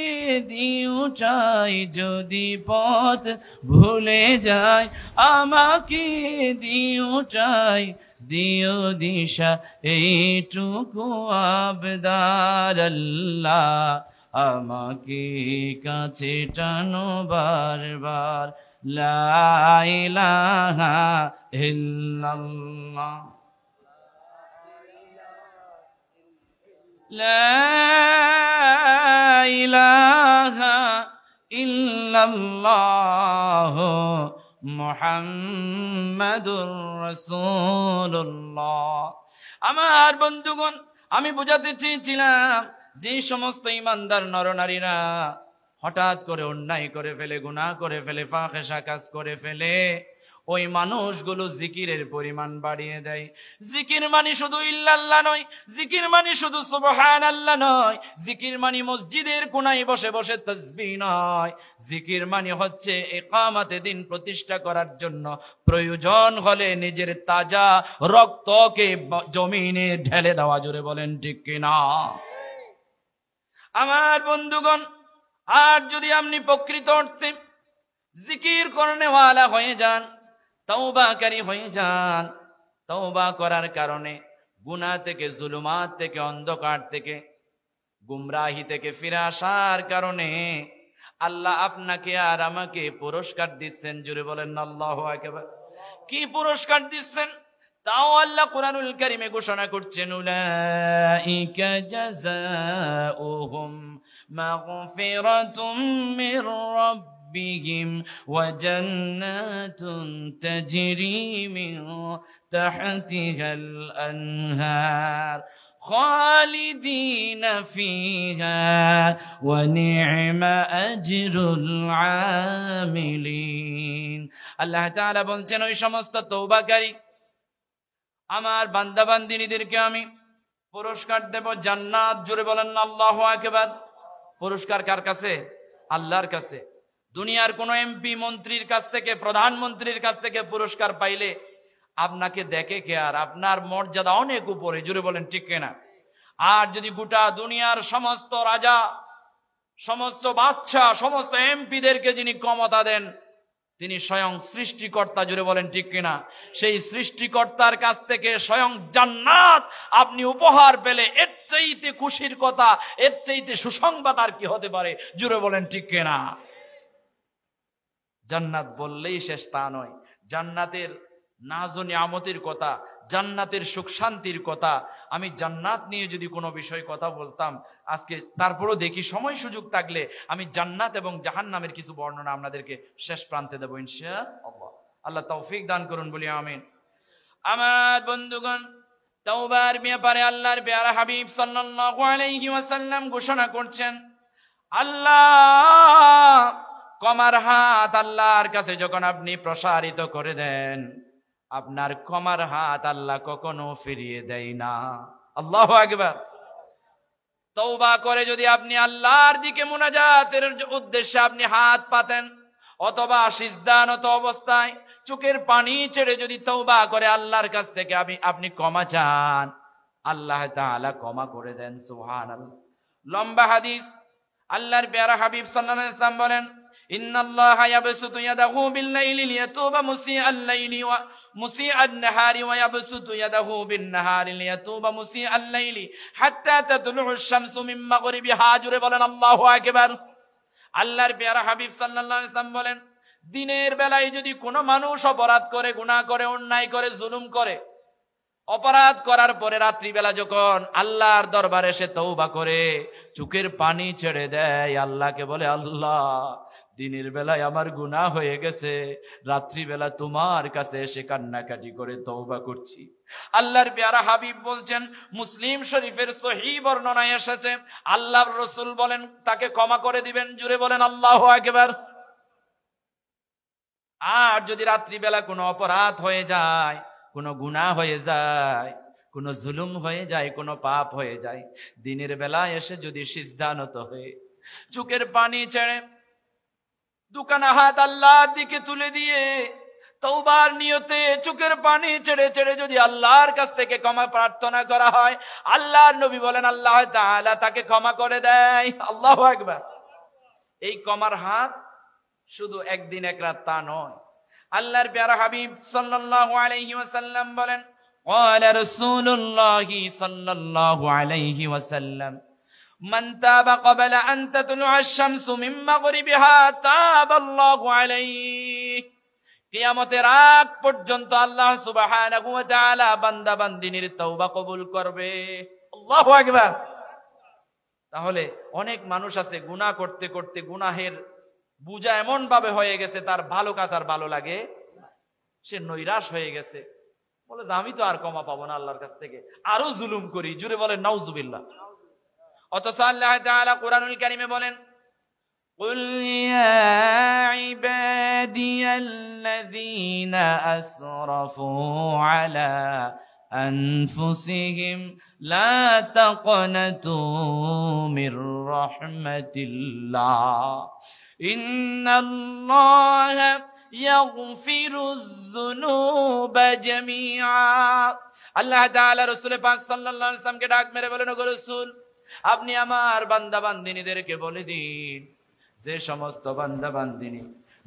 S1: দিও চাই, যদি পথ ভুলে যাই আমাকে দিও চাই, দিও দিশা এইটুকু আবদার আল্লাহ, আমাকে কাছে টানো বারবার। লা ইলাহা ইল্লাল্লাহ, লা ইলাহা ইল্লাল্লাহ মুহাম্মাদুর রাসূলুল্লাহ। আমার বন্ধুগণ, আমি বোঝাতে চেয়েছিলাম যে সমস্ত ইমানদার নরনারীরা হঠাৎ করে অন্যায় করে ফেলে, গুনাহ করে ফেলে, ফাহিশা কাজ করে ফেলে, ওই মানুষগুলো জিকিরের পরিমাণ বাড়িয়ে দেয়। জিকির মানে শুধু ইল্লাল্লাহ নয়, জিকির মানে শুধু সুবহানাল্লাহ নয়, জিকির মানে মসজিদের কোনায় বসে বসে তাসবিহ নয়, জিকির মানে হচ্ছে ইকামতে দিন প্রতিষ্ঠা করার জন্য প্রয়োজন হলে নিজের তাজা রক্তকে জমিনে ঢেলে দেওয়া। জোরে বলেন ঠিক কিনা? আমার বন্ধুগণ, আর যদি আপনি প্রকৃত অর্থে জিকির করনেওয়ালা হয়ে যান, তওবাকারী হয়ে যান, তওবা করার কারণে গুনাহ থেকে, জুলুমাত থেকে, অন্ধকার থেকে, গুমরাহি থেকে ফিরে আসার কারণে আল্লাহ আপনাকে আর আমাকে পুরস্কার দিচ্ছেন। জুড়ে বলেন আল্লাহু আকবার। কি পুরস্কার দিচ্ছেন তাও আল্লাহ কুরআনুল কারীমে ঘোষণা করছেন, উলাইকা জাযাউহুম মাগফিরাতুম মির রাব্বিহিম ওয়া জান্নাতুন তাজরি মিন তাহতিহাল আনহার খালিদিনা ফিহা ওয়া নি'মা আজরুল আমিলিন। আল্লাহ তাআলা বলছেন, ওই সমস্ত তওবাকারী আমার বান্দা বান্দিনীদেরকে আমি পুরস্কার দেব জান্নাত। জোরে বলেন আল্লাহু আকবার। পুরস্কার কার কাছে? আল্লাহর কাছে। দুনিয়ার কোন এমপি মন্ত্রীর কাছ থেকে, প্রধানমন্ত্রীর কাছ থেকে পুরস্কার পাইলে আপনাকে দেখে কে? আর আপনার মর্যাদা অনেক উপরে। জোরে বলেন ঠিক কিনা? আর যদি গোটা দুনিয়ার সমস্ত রাজা, সমস্ত বাদশা, সমস্ত এমপিদেরকে যিনি ক্ষমতা দেন, তিনি স্বয়ং সৃষ্টিকর্তা। জুড়ে বলেন ঠিক কিনা? সেই সৃষ্টিকর্তার কাছ থেকে স্বয়ং জান্নাত আপনি উপহার পেলে এর চাইতে খুশির কথা, এর চাইতে সুসংবাদ আর কি হতে পারে? জুড়ে বলেন ঠিক কিনা? জান্নাত বললেই শেষ তা নয়। জান্নাতের নাজ ও নিয়ামতের কথা, জান্নাতের সুখ শান্তির কথা, আমি জান্নাত নিয়ে যদি কোনো বিষয় কথা বলতাম আজকে, তারপরও দেখি সময় সুযোগ থাকলে আমি জান্নাত এবং জাহান্নামের কিছু বর্ণনা আপনাদেরকে শেষ প্রান্তে দেব ইনশাআল্লাহ। আল্লাহ তৌফিক দান করুন, বলি আমিন। আমার বন্ধুগণ, তাওবার ব্যাপারে আল্লাহর প্যারা হাবিব সাল্লাল্লাহু আলাইহি ওয়াসাল্লাম ঘোষণা করছেন, আল্লাহ ক্ষমার হাত আল্লাহর কাছে যখন আপনি প্রসারিত করে দেন, আপনার ক্ষমার হাত আল্লাহ কখনো ফিরিয়ে দেয় না। আল্লাহু আকবার। তওবা করে যদি আপনি আল্লাহর দিকে মুনাজাতের উদ্দেশ্যে আপনি হাত পাতেন, অথবা সিজদানত অবস্থায় চোখের পানি ছেড়ে যদি তওবা করে আল্লাহর কাছ থেকে আপনি ক্ষমা চান, আল্লাহ তাআলা ক্ষমা করে দেন। সুবহানাল্লাহ। লম্বা হাদিস, আল্লাহর প্যারা হাবিব সাল্লাল্লাহু আলাইহি ওয়াসাল্লাম বলেন, ইন্নাল্লাহা ইয়াবসুতু ইয়াদাহু বিল-লাইলি লিয়াতুবা মুসিআল-লাইলি ওয়া মুসিআন-নাহারি ওয়া ইয়াবসুতু ইয়াদাহু বিন-নাহারি লিয়াতুবা মুসিআল-লাইলি হাত্তা তাতলু'আশ-শামসু মিন মাগরিবিহা। জুরে বলেন আল্লাহু আকবার। আল্লাহর প্যারা হাবিব সাল্লাল্লাহু আলাইহি ওয়াসাল্লাম বলেন, দিনের বেলায় যদি কোনো মানুষ অপরাধ করে, গুনাহ করে, অন্যায় করে, জুলুম করে, অপরাধ করার পরে রাত্রিবেলা যখন আল্লাহর দরবারে সে তওবা করে চোখের পানি ছেড়ে দেয়, আল্লাহকে বলে, আল্লাহ দিনের বেলায় আমার গুনাহ হয়ে গেছে, রাত্রিবেলা তোমার কাছে এসে কান্নাকাটি করে তওবা করছি। আল্লাহর পেয়ারা হাবিব বলছেন, মুসলিম শরীফের সহিহ বর্ণনায় এসেছে, আল্লাহর রাসূল বলেন তাকে ক্ষমা করে দিবেন। জুড়ে বলেন আল্লাহু আকবার। আর যদি রাত্রিবেলা কোনো অপরাধ হয়ে যায়, কোনো গুনাহ হয়ে যায়, কোনো জুলুম হয়ে যায়, কোনো পাপ হয়ে যায়, দিনের বেলা এসে যদি সিজদানত হয়ে চোখের পানি ছেড়ে দুখানা হাত আল্লাহর দিকে তুলে দিয়ে তওবার নিয়তে চোখের পানি ছেড়ে ছেড়ে যদি আল্লাহর কাছ থেকে ক্ষমা প্রার্থনা করা হয়, আল্লাহর নবী বলেন আল্লাহ তাআলা তাকে ক্ষমা করে দেয়। আল্লাহু আকবার। এই ক্ষমার হাত শুধু একদিন এক রাত তা নয়। আল্লাহর প্যারা হাবিব সাল্লাল্লাহু আলাইহি ওয়াসাল্লাম বলেন, ক্বালা রাসূলুল্লাহি সাল্লাল্লাহু আলাইহি ওয়াসাল্লাম, মান তাবা ক্বাবলা আন তাতলুআ আশ-শামসু মিন মাগরিবিহা তাবাল্লাহু আলাইহি। কিয়ামতের আগ পর্যন্ত আল্লাহ সুবহানাহু ওয়া তাআলা বান্দা বান্দিনীর তওবা কবুল করবে। আল্লাহু আকবার। তাহলে অনেক মানুষ আছে গুনাহ করতে করতে গুনাহের বুঝা এমন ভাবে হয়ে গেছে তার ভালো কাজ আর ভালো লাগে, সে নৈরাশ হয়ে গেছে, বলে আমি তো আর ক্ষমা পাবো না আল্লাহর কাছ থেকে, আরো জুলুম করি। জুড়ে বলেন নাউজুবিল্লাহ। অথচ আল্লাহ তাআলা কুরআনুল কারীমে বলেন, কুল ইয়া ইবাদিয়াল্লাযীনা আসরাফু আলা আনফুসিহিম লা তাকনাতু মির রাহমাতিল্লাহ ইন্নাল্লাহা ইয়াগফিরুয যুনুবা জামিআ। আল্লাহ তাআলা রাসূল পাক সাল্লাল্লাহু আলাইহি ওয়াসাল্লামকে ডাক মেরে বলেন, ওগো রাসূল, আপনি আমার বান্দা বান্দিনীদেরকে বলে দিন, যে সমস্ত বান্দা বান্দিনী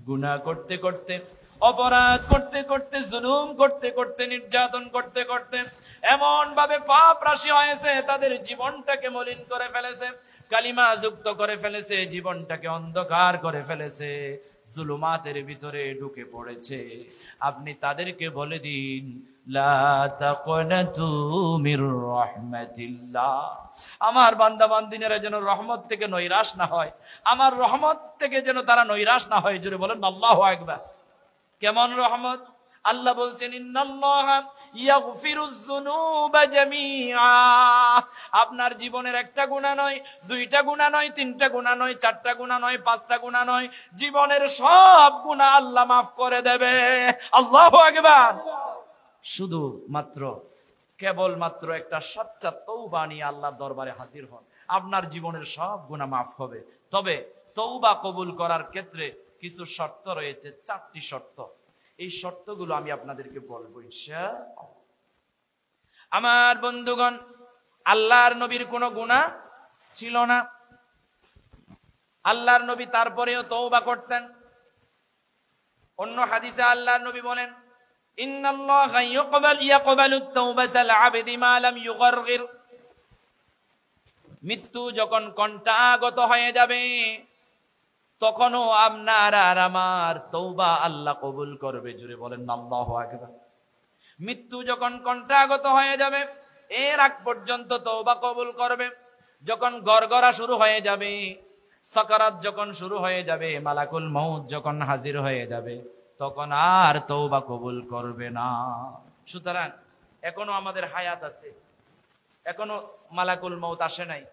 S1: গুনাহ করতে করতে, অপরাধ করতে করতে, জুলুম করতে করতে, নির্যাতন করতে করতে এমন ভাবে পাপ রাশি হয়েছে, তাদের জীবনটাকে মলিন করে ফেলেছে, কালিমা যুক্ত করে ফেলেছে, জীবনটাকে অন্ধকার করে ফেলেছে, জুলুমাতের ভিতরে ঢুকে পড়েছে, আপনি তাদেরকে বলে দিন, লা তাকনাতু মির রাহমাতিল্লাহ। আমার বান্দা বান্দিনীরা যেন রহমত থেকে নৈরাশ না হয়, আমার রহমত থেকে যেন তারা নৈরাশ না হয়। জোরে বলেন আল্লাহু আকবার। কেমন রহমত? আল্লাহ বলছেন, ইন্নাল্লাহা ইয়াগফিরুয যুনুবা জামিআ। আপনার জীবনের একটা গুনাহ নয়, দুইটা গুনাহ নয়, তিনটা গুনাহ নয়, চারটা গুনাহ নয়, পাঁচটা গুনাহ নয়, জীবনের সব গুনাহ আল্লাহ মাফ করে দেবে। আল্লাহু আকবার। শুধু মাত্র কেবল মাত্র একটা সচ্চা তওবা নিয়ে আল্লাহর দরবারে হাজির হন, আপনার জীবনের সব গুনাহ মাফ হবে। তবে তওবা কবুল করার ক্ষেত্রে কিছু শর্ত রয়েছে, 4টি শর্ত। এই শর্তগুলো আমি আপনাদেরকে বলবো ইনশাআল্লাহ। আমার বন্ধুগণ, আল্লাহর নবীর কোনো গুনাহ ছিল না, আল্লাহর নবী তারপরেও তওবা করতেন। অন্য হাদিসে আল্লাহর নবী বলেন, ইন্নাল্লাহা ইয়াকবালুত তাওবাতাল আবদি মা লাম ইউগারগির। মৃত্যু যখন কণ্ঠাগত হয়ে যাবে, তখনও আপনার আর আমার তওবা আল্লাহ কবুল করবে। জুড়ে বলেন আল্লাহু আকবার। মৃত্যু যখন কণ্ঠাগত হয়ে যাবে, এর আগ পর্যন্ত তওবা কবুল করবে। যখন গড়গড়া শুরু হয়ে যাবে, সাকারাত যখন শুরু হয়ে যাবে, মালাকুল মউত যখন হাজির হয়ে যাবে, তখন আর তওবা কবুল করবে না। সুতরাং এখনো আমাদের হায়াত আছে, এখনো মালাকুল মউত আসে নাই,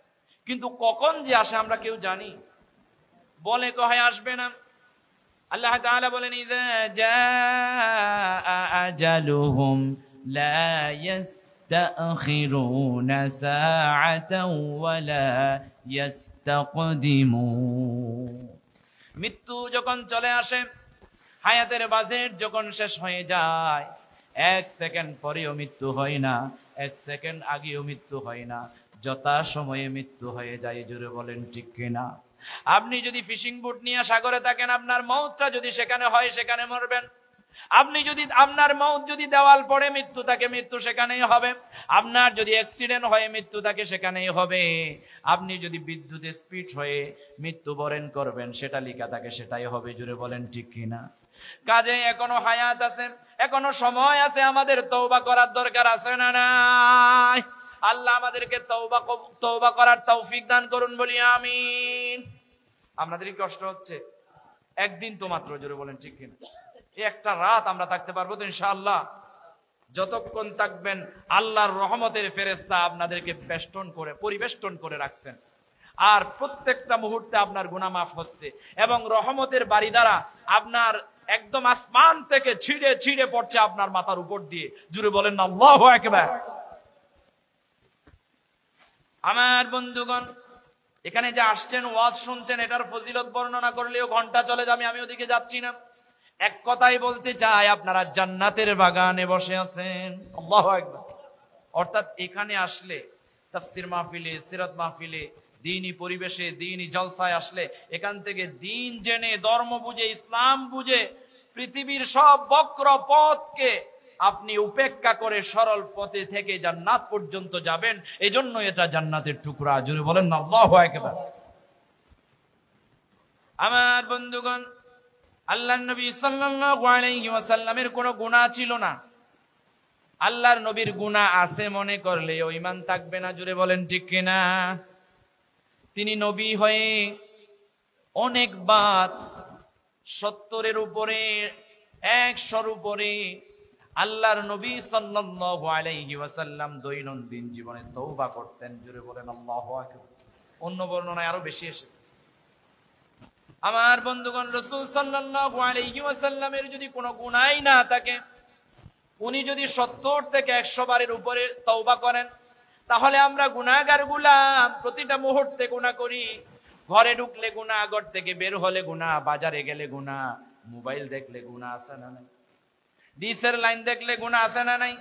S1: কিন্তু কখন যে আসে আমরা কেউ জানি? বলে কহে আসবে না। আল্লাহ তাআলা বলেন, ইযা জাআ আজালুহুম লা ইস্তাখিরুনা সাআতাও ওয়া লা ইস্তাকদিমুন। মৃত্যু যখন চলে আসে, হায়াতের বাজেট যখন শেষ হয়ে যায়, 1 সেকেন্ড পরেও মৃত্যু হয় না, 1 সেকেন্ড আগেও মৃত্যু হয় না, যথা সময়ে মৃত্যু হয়ে যায়। জোরে বলেন ঠিক কিনা? আপনি যদি ফিশিং বুট নিয়ে সাগরে থাকেন, আপনার মউতটা যদি সেখানে হয়, সেখানে মরবেন। আপনি যদি আপনার মউত যদি দেওয়াল পড়ে মৃত্যু থাকে, মৃত্যু সেখানেই হবে। আপনার যদি অ্যাক্সিডেন্ট হয়, মৃত্যু থাকে সেখানেই হবে। আপনি যদি বিদ্যুতের স্পিড হয়ে মৃত্যুবরণ করবেন, সেটা লেখা থাকে সেটাই হবে। জুড়ে বলেন ঠিক কিনা? কাজে এখনো হায়াত আছে, এখনো সময় আছে, আমাদের তওবা করার দরকার আছে না নাই? আল্লাহ আমাদেরকে তওবা করার তৌফিক দান করুন, বলি আমিন। আপনাদের কি কষ্ট হচ্ছে? একদিন তো মাত্র, জোরে বলেন ঠিক কিনা? এই একটা রাত আমরা থাকতে পারবো তো ইনশাআল্লাহ? যতক্ষণ থাকবেন আল্লাহর রহমতের ফেরেশতা আপনাদেরকে পরিবেষ্টন করে রাখছেন, আর প্রত্যেকটা মুহূর্তে আপনার গুনাহ মাফ হচ্ছে, এবং রহমতের বাড়ি দ্বারা আপনার একদম আসমান থেকে ছিঁড়ে ছিঁড়ে পড়ছে আপনার মাথার উপর দিয়ে। জুড়ে বলেন না আল্লাহু আকবার। আমার বন্ধুগণ, এখানে যে আসছেন, ওয়াজ শুনছেন, এটার ফজিলত বর্ণনা করলেও ঘন্টা চলে যাবে, আমি ওদিকে যাচ্ছি না। এক কথাই বলতে চাই, আপনারা জান্নাতের বাগানে বসে আছেন। আল্লাহু আকবার। অর্থাৎ এখানে আসলে তাফসীর মাহফিলে, সিরাত মাহফিলে, দ্বীনি পরিবেশে, দ্বীনি জলসায় আসলে এখান থেকে দ্বীন জেনে, ধর্ম বুঝে, ইসলাম বুঝে পৃথিবীর সব বক্র পথকে আপনি উপেক্ষা করে সরল পথে থেকে জান্নাত পর্যন্ত যাবেন। এজন্য এটা জান্নাতের টুকরা। জুড়ে বলেন না আল্লাহু আকবার। আমার বন্ধুগণ, আল্লাহর নবী সাল্লাল্লাহু আলাইহি ওয়াসাল্লামের কোনো গুনাহ ছিল না। আল্লাহর নবীর গুনাহ আছে মনে করলে ও ঈমান থাকবে না। জুড়ে বলেন ঠিক কিনা? তিনি নবী হয়ে অনেকবার 70-এর উপরে, 100-র উপরে আল্লাহর নবী সাল্লাল্লাহু আলাইহি ওয়াসাল্লাম দৈনন্দিন জীবনে তওবা করতেন। জুড়ে বলেন আল্লাহু আকবার। অন্য বর্ণনায় আরো বেশি এসেছে। আমার বন্ধুগণ, রাসূল সাল্লাল্লাহু আলাইহি ওয়াসাল্লামের যদি কোনো গুনাহ না থাকে, উনি যদি 70 থেকে 100 বারের উপরে তওবা করেন, তাহলে আমরা গুনাহগার গুলাম, প্রতিটা মুহূর্তে গুনাহ করি। ঘরে ঢুকলে গুনাহ, ঘর থেকে বের হলে গুনাহ, বাজারে গেলে গুনাহ, মোবাইল দেখলে গুনাহ আছে না নাই, ডিসের লাইন দেখলে গুনাহ আছে না নাই?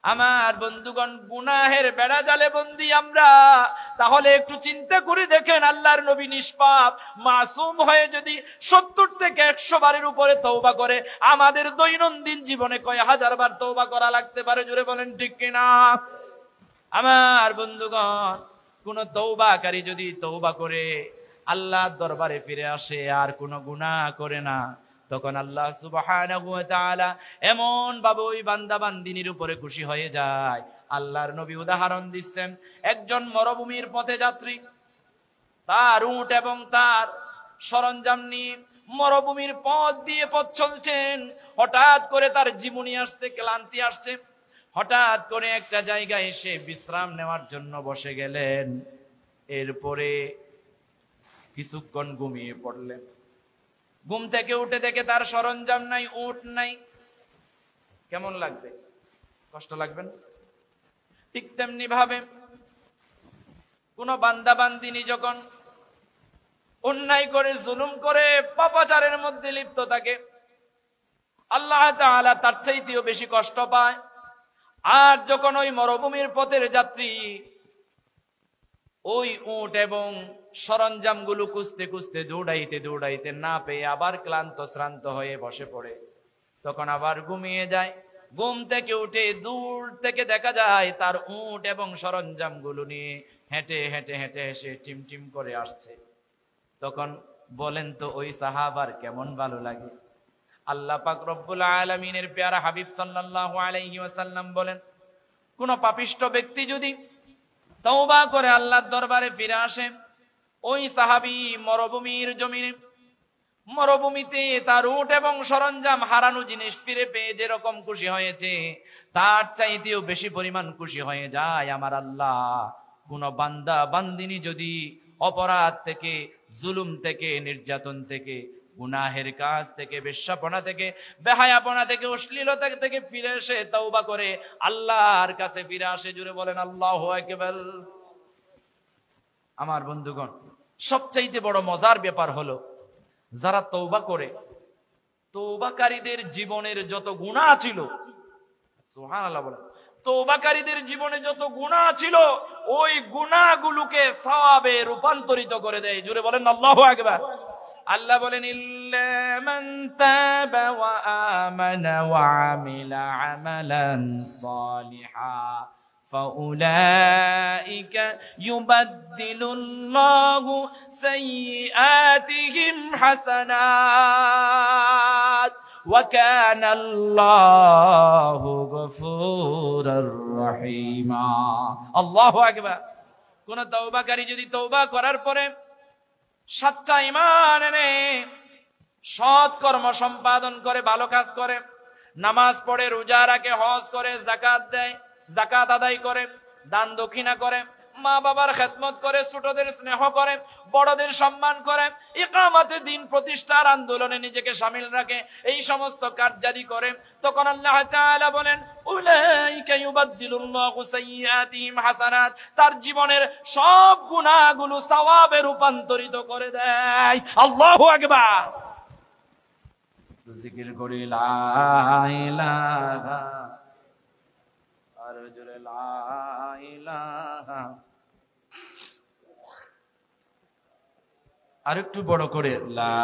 S1: আমার বন্ধুগণ, গুনাহের বেড়া জালে বন্দী আমরা। তাহলে একটু চিন্তা করে দেখেন, আল্লাহর নবী নিষ্পাপ মাসুম হয়ে যদি 70 থেকে 100 বারের উপরে তওবা করে, আমাদের দৈনন্দিন জীবনে কয় হাজার বার তওবা করা লাগতে পারে? জুড়ে বলেন ঠিক কিনা? আমার বন্ধুগণ, কোন তওবাকারী যদি তওবা করে আল্লাহর দরবারে ফিরে আসে আর কোনো গুনাহ করে না, তখন আল্লাহ সুবহানাহু ওয়া তাআলা এমন ভাবে ওই বান্দা বান্দিনীর উপরে খুশি হয়ে যায়। আল্লাহর নবী উদাহরণ দিচ্ছেন, একজন মরুভূমির পথে যাত্রী, তার উট এবং তার সরঞ্জাম নিয়ে মরুভূমির পথ দিয়ে পথ চলছেন। হঠাৎ করে তার জীবনী আসছে, ক্লান্তি আসছে। হঠাৎ করে একটা জায়গায় এসে বিশ্রাম নেওয়ার জন্য বসে গেলেন। এরপরে কিছুক্ষণ ঘুমিয়ে পড়লেন। ঘুম থেকে উঠে দেখে তার সরঞ্জাম নাই, উট নাই। কেমন লাগবে? কষ্ট লাগবে না? ঠিক তেমনি ভাবে কোন বান্দা বান্দিনী যখন অন্যায় করে, জুলুম করে, পাপাচারের মধ্যে লিপ্ত থাকে, আল্লাহ তাআলা তার চাইতেও বেশি কষ্ট পায়। আর যখন ওই মরুভূমির পথের যাত্রী ওই উট এবং সরঞ্জাম গুলো খুঁজতে খুঁজতে, দৌড়াইতে দৌড়াইতে না পেয়ে আবার ক্লান্ত শ্রান্ত হয়ে বসে পড়ে, তখন আবার ঘুমিয়ে যায়। ঘুম থেকে উঠে দূর থেকে দেখা যায় তার উট এবং সরঞ্জাম গুলো নিয়ে হেঁটে হেঁটে হেঁটে এসে টিমটিম করে আসছে। তখন বলেন তো ওই সাহাবার কেমন ভালো লাগে? আল্লাহ পাক রব্বুল আলামিনের প্যারা হাবিব সাল্লাল্লাহু আলাইহি ওয়াসাল্লাম বলেন, কোন পাপিষ্ঠ ব্যক্তি যদি তওবা করে আল্লাহর দরবারে ফিরে আসে, ওই সাহাবী মরুভূমির জমিনে, মরুভূমিতে তার উট এবং সরঞ্জাম হারানো জিনিস ফিরে পেয়ে যেরকম খুশি হয়েছে, তার চাইতেও বেশি পরিমাণ খুশি হয়ে যায় আমার আল্লাহ। কোন বান্দা বান্দিনী যদি অপরাধ থেকে, জুলুম থেকে, নির্যাতন থেকে, গুনাহের কাজ থেকে, বেশ্যাপনা থেকে, বেহায়াপনা থেকে, অশ্লীলতা থেকে ফিরে এসে তওবা করে আল্লাহর কাছে ফিরে আসে, জুড়ে বলেন আল্লাহু আকবার। আমার বন্ধুগণ, সবচাইতে বড় মজার ব্যাপার হলো, যারা তওবা করে, তওবাকারীদের জীবনের যত গুনাহ ছিল, সুবহানাল্লাহ বলেন, তওবাকারীদের জীবনে যত গুনাহ ছিল, ওই গুনাহগুলোকে সওয়াবে রূপান্তরিত করে দেয়। জুড়ে বলেন আল্লাহু আকবার। আল্লাহ বলেন, ইল্লা মান তাবা ওয়া আমানা ওয়া আমিলা আমালান সালিহা ফাউলাইকা ইউবাদদিলুল্লাহু সাইয়্যাতিহিম হাসানাত ওয়া কানাল্লাহু গফুরুর রহিমা। আল্লাহু আকবার। কোন তওবাকারী যদি তওবা করার পরে সচ্চা ঈমান এনে সৎ কর্ম সম্পাদন করে, ভালো কাজ করে, নামাজ পড়ে, রোজা রাখে, হজ করে, যাকাত দেয়, যাকাত আদায় করে, দান দক্ষিণা করে, মা বাবার খেদমত করে, ছোটদের স্নেহ করে, বড়দের সম্মান করে, ইকামতে দিন প্রতিষ্ঠার আন্দোলনে নিজেকে শামিল রাখে, এই সমস্ত কার্যাদি করে, তখন আল্লাহ তাআলা বলেন উলাইকা ইউবাদদিলুল্লাহু সাইয়্যাতিহিম হাসানাত, তার জীবনের সব গুনাহগুলো সওয়াবে রূপান্তরিত করে দেয়। আল্লাহু আকবার। জিকির করি লা ইলাহা, আর জোরে লা ইলাহা, আর একটু বড় করে লা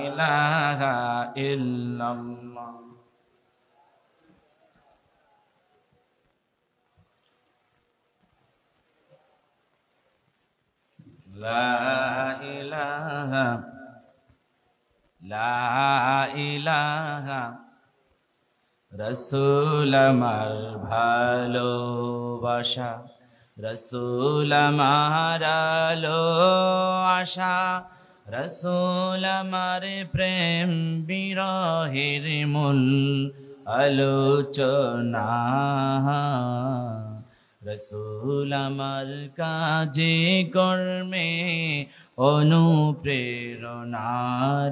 S1: ইলাহা ইল্লাল্লাহ। লা ইলাহা, লা ইলাহা, রাসূল আমার ভালোবাসা, রাসূল আমার আলো আশা, রাসূল আমার প্রেম বিরহের মূল আলোচনা, রাসূল আমার কাজে কর্মে অনুপ্রেরণা,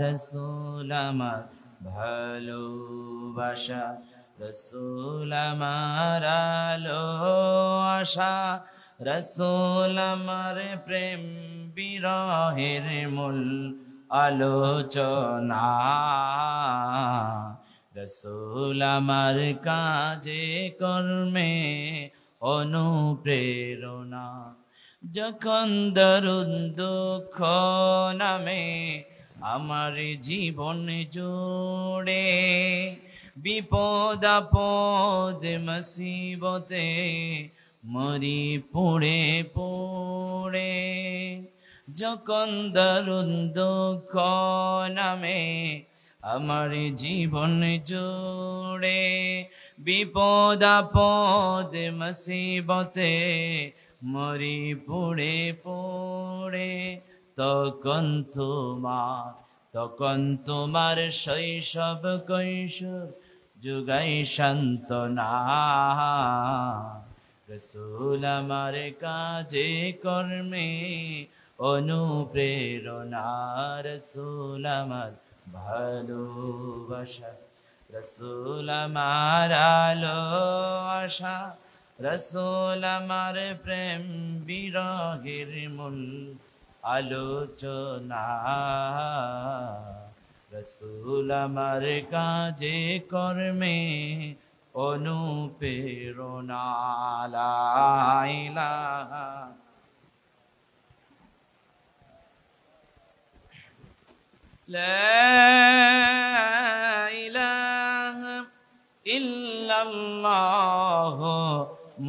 S1: রাসূল আমার ভালোবাসা, রাসূল আমার আলো আশা, রাসূল আমার প্রেম বিরহের মূল আলোচনা, রাসূল আমার কাজে কর্মে অনুপ্রেরণা। যখন দরুদ দুঃখ নামে আমার জীবন জুড়ে, বিপদ আপদ মুসিবতে মরি পুড়ে পুড়ে, যখন দরুদ দুঃখ নামে আমার জীবন জুড়ে, বিপদ আপদ মুসিবতে মরি পুড়ে পুড়ে, তখন তোমার শৈশব কৈশোর যুগাই সান্ত্বনা, রাসূল আমার কাজে কর্মে অনুপ্রেরণা, রাসূল আমার ভালোবাসা, রাসূল আমার আলো আশা, রাসূল আমার প্রেম বিরহের মূল আলোচনা, রাসূল আমার কাজে কর্মে অনুপ্রেরণা। লা ইলাহা, লা ইলাহা ইল্লাল্লাহ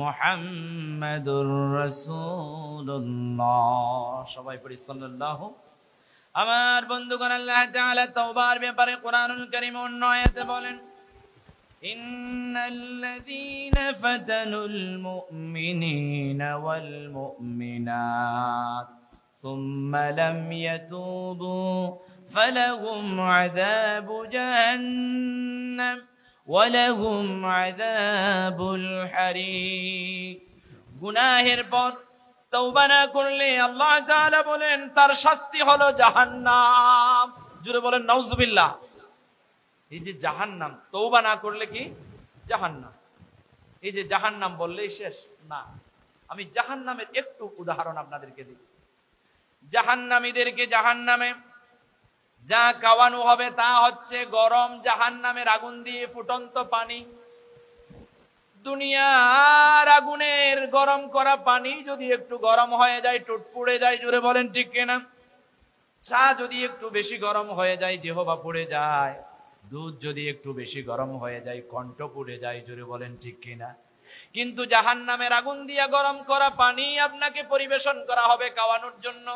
S1: মুহাম্মাদুর রাসূলুল্লাহ। সবাই পড়ি সাল্লাল্লাহু। আমার বন্ধুগণ, আল্লাহ তাআলা তাওবার ব্যাপারে কোরআনুল কারীম অন্য আয়াতে বলেন, ইন্নাল্লাযীনা ফাতানুল মুমিনিনা ওয়াল মুমিনাত সুম্মা লাম ইয়াতুবু ফালাহুম আযাবু জাহান্নাম ওয়ালাহুম আযাবুল হারিক। গুনাহের পর তওবা না করলে আল্লাহ তাআলা বলেন তার শাস্তি হলো জাহান্নাম। জোরে বলেন নাউজুবিল্লাহ। এই যে জাহান্নাম, তওবা না করলে কি জাহান্নাম। এই যে জাহান্নাম বললেই শেষ না, আমি জাহান্নামের একটু উদাহরণ আপনাদেরকে দিই। জাহান্নামীদেরকে জাহান্নামে যা খাওয়ানো হবে তা হচ্ছে গরম জাহান্নামের আগুন দিয়ে ফুটন্ত পানি। দুনিয়ার আগুনের গরম করা পানি যদি একটু গরম হয়ে যায় টুট পুড়ে যায়, জোরে বলেন ঠিক কিনা? চা যদি একটু বেশি গরম হয়ে যায় জিহ্বা পুড়ে যায়, দুধ যদি একটু বেশি গরম হয়ে যায় কণ্ঠ পুড়ে যায়, জোরে বলেন ঠিক কিনা? কিন্তু জাহান্নামের আগুন দিয়া গরম করা পানি আপনাকে পরিবেশন করা হবে খাওয়ানোর জন্য।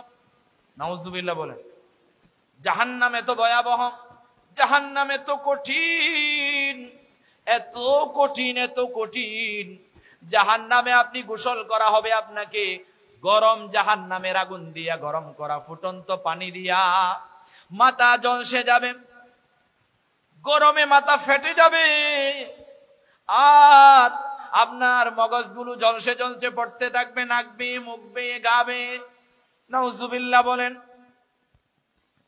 S1: নাউজুবিল্লাহ বলেন। জাহান্নাম এত ভয়াবহ, জাহান্নাম এত কঠিন, এত কঠিন, এত কঠিন। জাহান্নামে আপনি গোসল করা হবে আপনাকে গরম জাহান্নামের আগুন দিয়া, গরম করা ফুটন্ত পানি দিয়া। মাথা ঝলসে যাবে, গরমে মাথা ফেটে যাবে, আর আপনার মগজগুলো ঝলসে ঝলসে পড়তে থাকবে, নাক বেয়ে মুখ বেয়ে গা বেয়ে। নাউজুবিল্লাহ বলেন।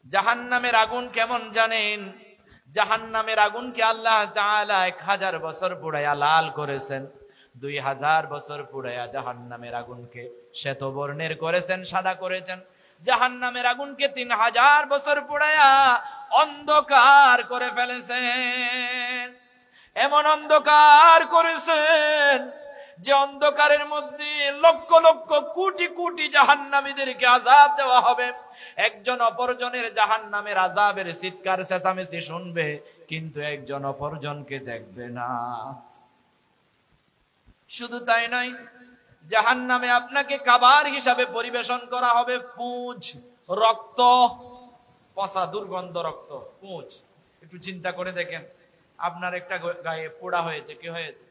S1: জাহান্নামের আগুন কেমন জানেন? জাহান্নামের আগুনকে আল্লাহ তাআলা 1000 বছর পুড়াইয়া লাল করেছেন, 2000 বছর পুড়াইয়া জাহান্নামের আগুনকে শ্বেতবর্ণের করেছেন, সাদা করেছেন। জাহান্নামের আগুনকে 3000 বছর পুড়াইয়া অন্ধকার করে ফেলেছেন। এমন অন্ধকার করেছেন যে অন্ধকারের মধ্যে লক্ষ লক্ষ কোটি কোটি জাহান্নামীদেরকে আযাব দেওয়া হবে। একজন অপরজনের জাহান্নামের আযাবের চিৎকার চেঁচামেচি শুনবে, কিন্তু একজন অপরজনকে দেখবে না। শুধু তাই নয়, জাহান্নামে আপনাকে খাবার হিসাবে পরিবেশন করা হবে পুঁজ, রক্ত, পচা দুর্গন্ধ রক্ত, পুঁজ। একটু চিন্তা করে দেখেন, আপনার একটা গায়ে পোড়া হয়েছে, কি হয়েছে?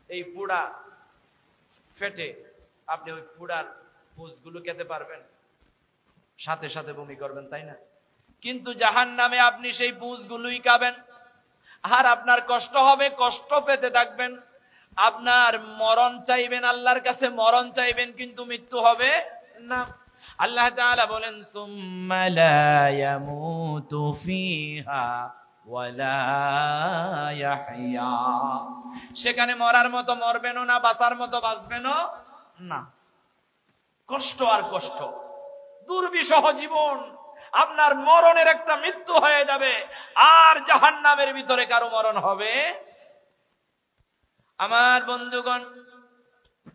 S1: এই পোড়া ফেটে আপনি ওই পোড়ার পুঁজগুলো খেতে পারবেন? সাথে সাথে বমি করবেন, তাই না? কিন্তু জাহান্নামে আপনি সেই পুঁজগুলোই খাবেন, আর আপনার কষ্ট হবে, কষ্ট পেতে থাকবেন। আপনার মরণ চাইবেন, আল্লাহর কাছে মরণ চাইবেন, কিন্তু মৃত্যু হবে না। আল্লাহ তাআলা বলেন, সুম্মা লা ইয়ামুতু ফিহা ওয়ালা ইয়াহইয়া। সেখানে মরার মতো মরবেনও না, বাঁচার মতো বাঁচবেনও না। কষ্ট আর কষ্ট, দুর্বিষহ জীবন। আপনার মরণের একটা মৃত্যু হয়ে যাবে, আর জাহান্নামের ভিতরে কারো মরণ হবে। আমার বন্ধুগণ,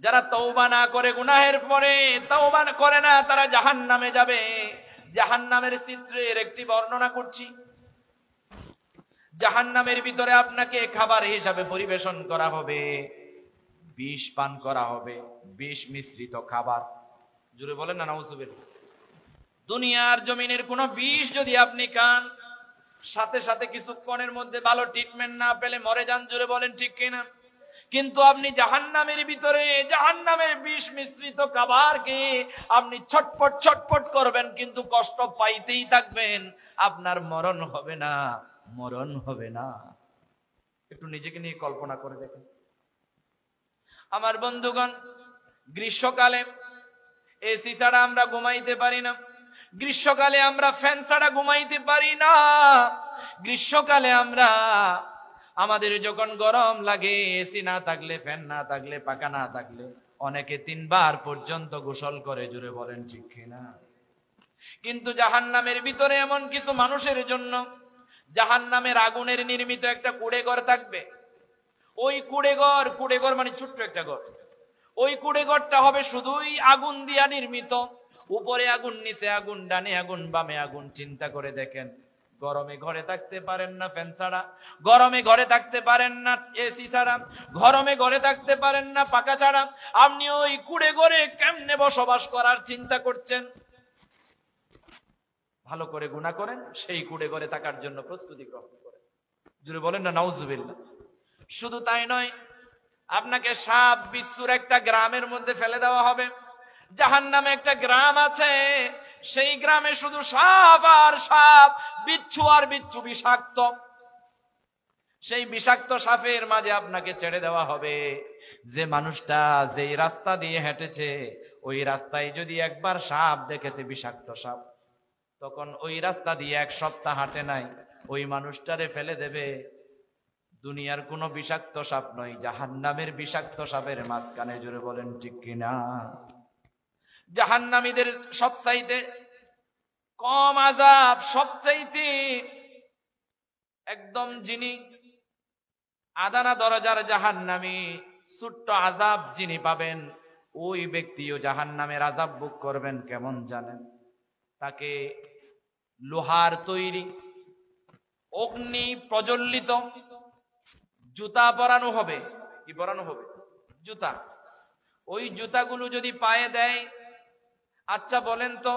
S1: যারা তওবা না করে, গুনাহের পরে তওবা করে না, তারা জাহান্নামে যাবে। জাহান্নামের চিত্রের একটি বর্ণনা করছি। জাহান্নামের ভিতরে আপনাকে খাবার হিসাবে পরিবেশন করা হবে, বিষ পান করা হবে, বিষ মিশ্রিত খাবার। জোরে বলেন না নাউজুবিল্লাহ। দুনিয়ার জমিনের কোন বিষ যদি আপনি খান, সাথে সাথে কিছুক্ষণের মধ্যে ভালো ট্রিটমেন্ট না পেলে মরে যান। জোরে বলেন ঠিক কিনা? কিন্তু আপনি জাহান্নামের ভিতরে জাহান্নামের বিষ মিশ্রিত খাবারকে আপনি ছটপট ছটপট করবেন, কিন্তু কষ্ট পাইতেই থাকবেন। আপনার মরণ হবে না, মরণ হবে না। একটু নিজেকে নিয়ে কল্পনা করে দেখেন। আমার বন্ধুগণ, গ্রীষ্মকালে এসি ছাড়া আমরা ঘুমাইতে পারি না, গ্রীষ্মকালে আমরা ফ্যান ছাড়া ঘুমাইতে পারি না। গ্রীষ্মকালে আমরা, আমাদের যখন গরম লাগে, এসি না থাকলে, ফ্যান না থাকলে, পাখা না থাকলে অনেকে 3 বার পর্যন্ত গোসল করে। জুড়ে বলেন ঠিক কিনা? কিন্তু জাহান্নামের ভিতরে এমন কিছু মানুষের জন্য জাহান্নামের আগুনের নির্মিত একটা কুড়ে ঘর থাকবে। ওই কুড়ে ঘর মানে ছোট্ট একটা ঘর, ওই কুড়ে ঘরটা হবে শুধুই আগুন দিয়া নির্মিত। উপরে আগুন, নিচে আগুন, ডানে আগুন, বামে আগুন। চিন্তা করে দেখেন, গরমে ঘরে থাকতে পারেন না ফ্যান ছাড়া, গরমে ঘরে থাকতে পারেন না এসি ছাড়া, গরমে ঘরে থাকতে পারেন না পাকা ছাড়া। আপনি ওই কুড়ে ঘরে কেমনে বসবাস করার চিন্তা করছেন? ভালো করে গুনাহ করেন, সেই কুড়ে ঘরে থাকার জন্য প্রস্তুতি গ্রহণ করেন। জুড়ে বলেন না নাউজুবিল্লাহ। শুধু তাই নয়, আপনাকে সাপ বিচ্ছুর একটা গ্রামের মধ্যে ফেলে দেওয়া হবে। জাহান্নামে একটা গ্রাম আছে, সেই গ্রামে শুধু সাপ আর সাপ, বিচ্ছু আর বিচ্ছু, বিষাক্ত। সেই বিষাক্ত সাপের মাঝে আপনাকে ছেড়ে দেওয়া হবে। যে মানুষটা যেই রাস্তা দিয়ে হেঁটেছে, ওই রাস্তায় যদি একবার সাপ দেখেছে, বিষাক্ত সাপ, তখন ওই রাস্তা দিয়ে 1 সপ্তাহ হাঁটে নাই, ওই মানুষটারে ফেলে দেবে। দুনিয়ার কোনো বিষাক্ত সাপ নয়, জাহান্নামের বিষাক্ত সাপের মাঝখানে। জুড়ে বলেন ঠিক কিনা? জাহান্নামীদের সবচাইতে কম আযাব, সবচাইতে একদম যিনি আদানা দরজার জাহান্নামী, ছোট্ট আযাব যিনি পাবেন, ওই ব্যক্তিও জাহান্নামের আযাব ভোগ করবেন। কেমন জানেন? তাকে লোহার তৈরি, অগ্নি প্রজ্বলিত জুতা পরানো হবে। কি পরানো হবে? জুতা। ওই জুতাগুলো যদি পায়ে দেয়, আচ্ছা বলেন তো,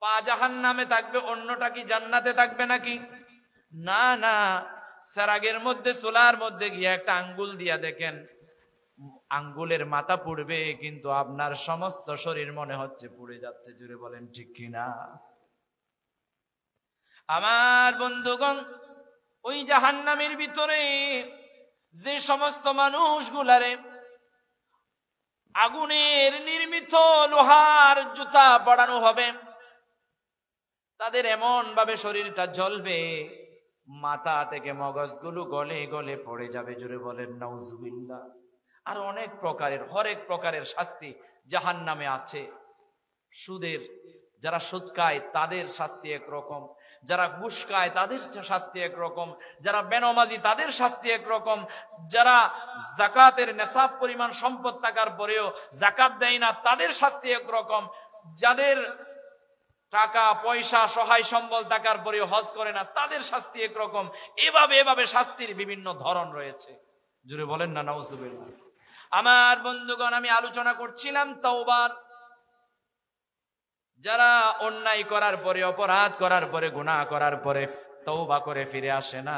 S1: পা জাহান্নামে থাকবে, অন্যটা কি জান্নাতে থাকবে নাকি? না না, সেরাগের মধ্যে, চুলার মধ্যে গিয়ে একটা আঙ্গুল দিয়া দেখেন, আঙ্গুলের মাথা পুড়বে, কিন্তু আপনার সমস্ত শরীর মনে হচ্ছে পুড়ে যাচ্ছে। জুড়ে বলেন ঠিক কিনা? আমার বন্ধুগণ, ওই জাহান্নামের ভিতরে যে সমস্ত মানুষগুলারে আগুনের নির্মিত লোহার জুতা পরানো হবে, তাদের এমন ভাবে শরীরটা জ্বলবে, মাথা থেকে মগজগুলো গলে গলে পড়ে যাবে। জোরে বলেন নাউজুবিল্লাহ। আর অনেক প্রকারের, হরেক প্রকারের শাস্তি জাহান্নামে আছে। সুদের যারা সুদ খায় তাদের শাস্তি একরকম, যারা ঘুষ খায় তাদের শাস্তি একরকম, যারা বেনামাজি তাদের শাস্তি একরকম, যারা যাকাতের নেশাব পরিমাণ সম্পদ থাকার পরেও যাকাত দেয় না তাদের শাস্তি একরকম, যাদের টাকা পয়সা সহায় সম্বল থাকার পরেও হজ করে না তাদের শাস্তি একরকম। এভাবে এভাবে শাস্তির বিভিন্ন ধরন রয়েছে। জুড়ে বলেন না নাউজুবিল্লাহ। আমার বন্ধুগণ, আমি আলোচনা করছিলাম তাওবার। যারা অন্যায় করার পরে, অপরাধ করার পরে, গুনাহ করার পরে তওবা করে ফিরে আসে না,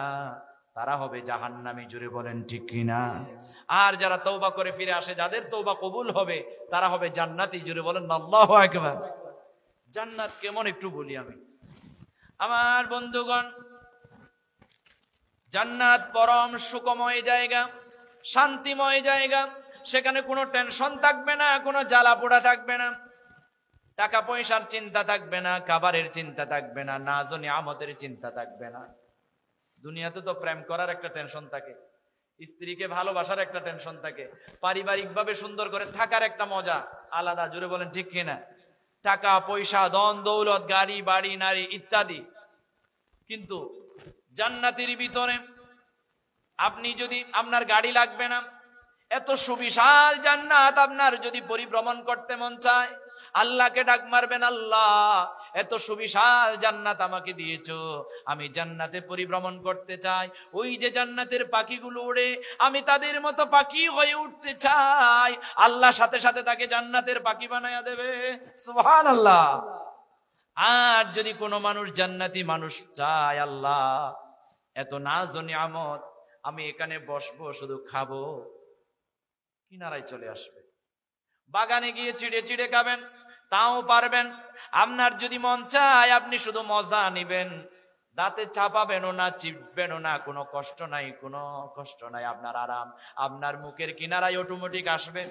S1: তারা হবে জাহান্নামী। জুড়ে বলেন ঠিক কিনা? আর যারা তওবা করে ফিরে আসে, যাদের তওবা কবুল হবে, তারা হবে জান্নাতি। জুড়ে বলেন আল্লাহু আকবার। জান্নাত কেমন একটু বলি আমি। আমার বন্ধুগণ, জান্নাত পরম সুখময় জায়গা, শান্তিময় জায়গা। সেখানে কোনো টেনশন থাকবে না, কোনো জ্বালা পোড়া থাকবে না, টাকা পয়সার চিন্তা থাকবে না, খাবারের চিন্তা থাকবে না, নাজ ও নিয়ামতের চিন্তা থাকবে না। দুনিয়াতে তো প্রেম করার একটা টেনশন থাকে, স্ত্রীকে ভালোবাসার একটা টেনশন থাকে, পারিবারিক ভাবে সুন্দর করে থাকার একটা মজা আলাদা। জুড়ে বলেন ঠিক কিনা? টাকা পয়সা, ধন দৌলত, গাড়ি বাড়ি, নারী ইত্যাদি। কিন্তু জান্নাতের ভিতরে আপনি যদি, আপনার গাড়ি লাগবে না, এত সুবিশাল জান্নাত আপনার যদি পরিভ্রমণ করতে মন চায়, আল্লাহকে ডাক মারবেন, আল্লাহ এত সুবিশাল জান্নাত আমাকে দিয়েছো, আমি জান্নাতে পরিভ্রমণ করতে চাই। ওই যে জান্নাতের পাখিগুলো উড়ে, আমি তাদের মতো পাখি হয়ে উঠতে চাই। আল্লাহ সাথে সাথে তাকে জান্নাতের পাখি বানায়া দেবে। সুবহানাল্লাহ। আর যদি কোনো মানুষ জান্নাতি মানুষ চায়, আল্লাহ এত নাজ ও নিয়ামত, আমি এখানে বসবো শুধু খাবো, কিনারায় চলে আসবে। বাগানে গিয়ে চিড়ে চিড়ে খাবেন, তাও পারবেন। আপনার যদি মন চায় আপনি শুধু মজা নিবেন, দাঁতে চাপাবেনও না, চিপবেনও না, কোনো কষ্ট নাই, কোনো কষ্ট নাই, আপনার আরাম। আপনার মুখের কিনারায় অটোমেটিক আসবে,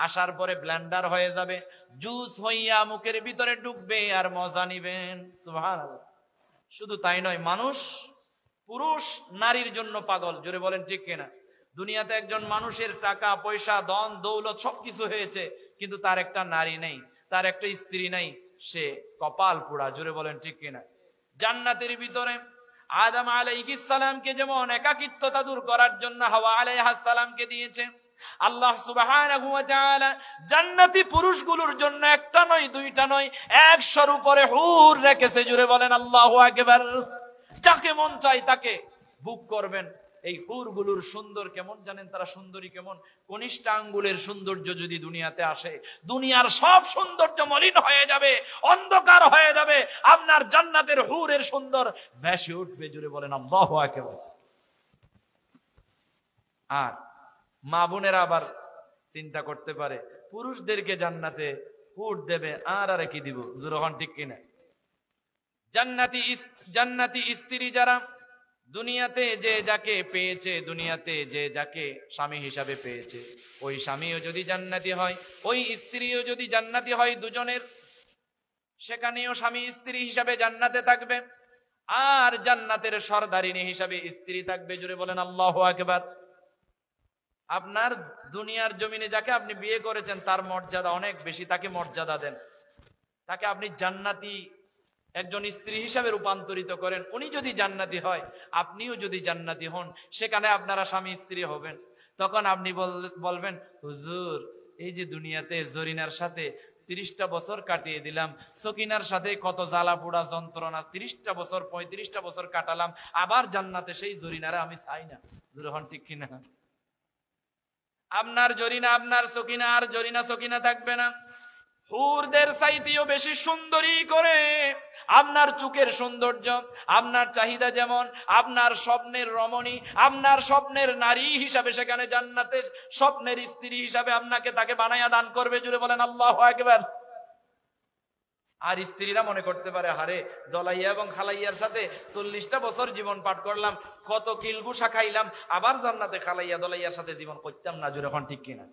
S1: আসার পরে ব্লেন্ডার হয়ে যাবে, জুস হইয়া মুখের ভিতরে ঢুকবে, আর মজা নিবেন। সুবহানাল্লাহ। শুধু তাই নয়, মানুষ, পুরুষ নারীর জন্য পাগল। জোরে বলেন ঠিক কিনা? দুনিয়াতে একজন মানুষের টাকা পয়সা, ধন দৌলত সবকিছু হয়েছে, কিন্তু তার একটা নারী নেই, তার একটা স্ত্রী নেই, সে কপাল পোড়া। জোরে বলেন ঠিক কিনা? জান্নাতের ভিতরে আদম আলাইহিস সালামকে যেমন একাকিত্বতা দূর করার জন্য হাওয়া আলাইহাস সালামকে দিয়েছে, আল্লাহ সুবহানাহু ওয়া তাআলা জান্নাতি পুরুষগুলোর জন্য একটা নয়, দুইটা নয়, 100-র উপরে হুর রেখেছে। জোরে বলেন আল্লাহু আকবার। যাকে মন চাই তাকে বুক করবেন। এই হুরগুলোর সুন্দর কেমন জানেন? তারা সুন্দরী কেমন? কনিষ্ঠ আঙ্গুলের সৌন্দর্য যদি দুনিয়াতে আসে, দুনিয়ার সব সৌন্দর্য মলিন হয়ে যাবে, অন্ধকার হয়ে যাবে, আপনার জান্নাতের হুরের সুন্দর ভেসে উঠবে। জুড়ে বলেন আল্লাহু আকবার। আর মা বোনেরা আবার চিন্তা করতে পারে, পুরুষদেরকে জান্নাতে হুর দেবে, আর কি দিব? জোরহান ঠিক কিনা? জান্নাতি স্ত্রী যারা দুনিয়াতে যে যাকে পেয়েছে, দুনিয়াতে যে যাকে স্বামী হিসাবে পেয়েছে, ওই স্বামীও যদি জান্নাতি হয়, ওই স্ত্রীও যদি জান্নাতি হয়, দুজনের সেখানেও স্বামী স্ত্রী হিসাবে জান্নাতে থাকবে, আর জান্নাতের সরদারিনী হিসাবে স্ত্রী থাকবে। জুড়ে বলেন আল্লাহু আকবার। আপনার দুনিয়ার জমিনে যাকে আপনি বিয়ে করেছেন তার মর্যাদা অনেক বেশি, তাকে মর্যাদা দেন, তাকে আপনি জান্নাতি একজন স্ত্রী হিসাবে রূপান্তরিত করেন। উনি যদি জান্নাতি হয়, আপনিও যদি জান্নাতি হন, সেখানে আপনারা স্বামী স্ত্রী হবেন। তখন আপনি বলবেন, হুজুর এই যে দুনিয়াতে জরিনার সাথে 30টা বছর কাটিয়ে দিলাম, সকিনার সাথে কত জ্বালা পোড়া যন্ত্রণা, 30টা বছর 35টা বছর কাটালাম, আবার জান্নাতে সেই জরিনারে আমি চাই না। জুরহান ঠিক কিনা? আপনার জরিনা, আপনার সকিনা আর জরিনা সকিনা থাকবে না। হুরদের চাইতেও বেশি সুন্দরী করে আপনার চোখের সৌন্দর্য, আপনার চাহিদা যেমন, আপনার স্বপ্নের রমণী, আপনার স্বপ্নের নারী হিসাবে সেখানে জান্নাতের স্বপ্নের স্ত্রী হিসাবে আপনাকে তাকে বানায়া দান করবে। জুড়ে বলেন আল্লাহু আকবার। আর স্ত্রীরা মনে করতে পারে, হারে দলাইয়া এবং খালাইয়ার সাথে 40টা বছর জীবন পাঠ করলাম, কত কিলগুসা খাইলাম, আবার জান্নাতে খালাইয়া দলাইয়ার সাথে জীবন করতাম না। জোরে এখন ঠিক কিনা?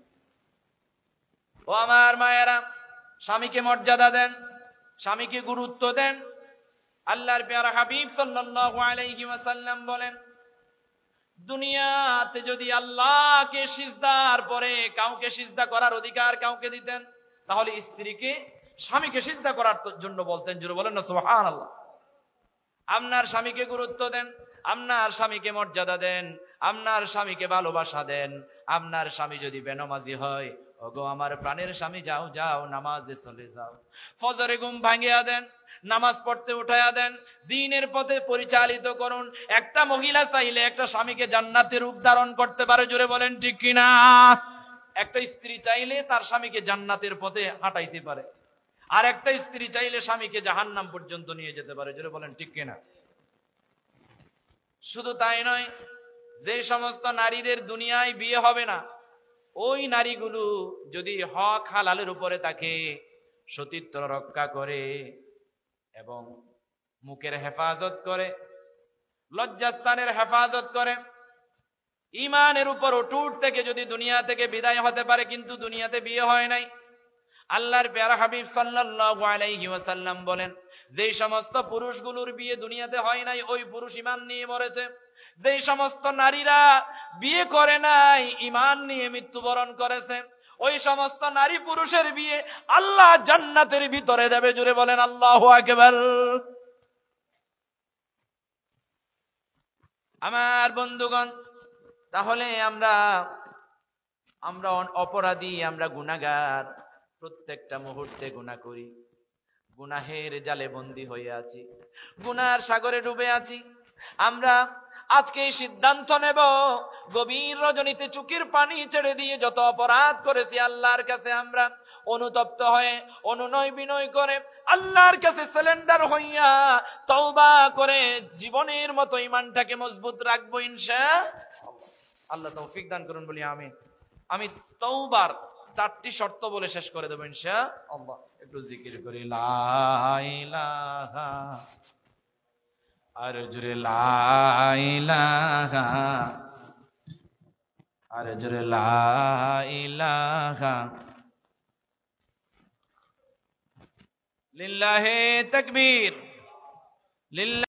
S1: ও আমার মায়েরা, স্বামীকে মর্যাদা দেন, স্বামীকে গুরুত্ব দেন। আল্লাহর প্যারা হাবিব সাল্লাল্লাহু আলাইহি ওয়াসাল্লাম বলেন, দুনিয়াতে যদি আল্লাহকে সিজদার পরে কাউকে সিজদা করার অধিকার কাউকে দিতেন, তাহলে স্ত্রীকে স্বামীকে সিজদা করার জন্য বলতেন। জোরে বলেন না সুবহানাল্লাহ। আপনার স্বামীকে গুরুত্ব দেন, আপনার স্বামীকে মর্যাদা দেন, আপনার স্বামীকে ভালোবাসা দেন। আপনার স্বামী যদি বেনামাজি হয়, ওগো আমার প্রাণের স্বামী, যাও যাও নামাজে চলে যাও। ফজরে ঘুম ভাঙিয়া দেন, নামাজ পড়তে উঠাইয়া দেন, দ্বীনের পথে পরিচালিত করুন। একটা মহিলা চাইলে একটা স্বামীকে জান্নাতের রূপ ধারণ করতে পারে। জোরে বলেন ঠিক কিনা? একটা স্ত্রী চাইলে তার স্বামীকে জান্নাতের পথে হাঁটাইতে পারে, আর একটা স্ত্রী চাইলে স্বামীকে জাহান্নাম পর্যন্ত নিয়ে যেতে পারে। জোরে বলেন ঠিক কিনা? শুধু তাই নয়, যে সমস্ত নারীদের দুনিয়ায় বিয়ে হবে না, ওই নারীগুলো যদি হক হালালের উপরে থাকে, সতীত্ব রক্ষা করে এবং মুখের হেফাজত করে, লজ্জাস্থানের হেফাজত করে, ইমানের উপর অটুট থেকে যদি দুনিয়া থেকে বিদায় হতে পারে, কিন্তু দুনিয়াতে বিয়ে হয় নাই, আল্লাহর প্যারা হাবিব সাল্লাল্লাহু আলাইহি ওয়াসাল্লাম বলেন, যেই সমস্ত পুরুষগুলোর বিয়ে দুনিয়াতে হয় নাই, ওই পুরুষ ঈমান নিয়ে মরেছে। যেই সমস্ত নারীরা বিয়ে করে নাই, ঈমান নিয়ে মৃত্যুবরণ করেছে, ওই সমস্ত নারী পুরুষের বিয়ে আল্লাহ জান্নাতের ভিতরে দেবে। জোরে বলেন আল্লাহু আকবার। আমার বন্ধুগণ, তাহলে আমরা অপরাধী, আমরা গুনাহগার, প্রত্যেকটা মুহূর্তে গুনাহ করি, গুনাহের জালে বন্দী হয়ে আছি, গুনার সাগরে ডুবে আছি। আমরা আজকে সিদ্ধান্ত নেব, গভীর রজনীতে চোখের পানি ছেড়ে দিয়ে যত অপরাধ করেছি আল্লাহর কাছে আমরা অনুতপ্ত হয়ে, অনুনয় বিনয় করে, আল্লাহর কাছে সারেন্ডার হইয়া তওবা করে জীবনের মতো ঈমানটাকে মজবুত রাখবো ইনশাআল্লাহ। আল্লাহ তৌফিক দান করুন বলি আমিন। আমি তওবার 4টি শর্ত বলে শেষ করে দেব ইনশাআল্লাহ। একটু জিকির করি, লা ইলাহা, আর জোরে লা ইলাহা, আর জোরে লা ইলাহা, লিল্লাহি তাকবীর, লিল্লাহি।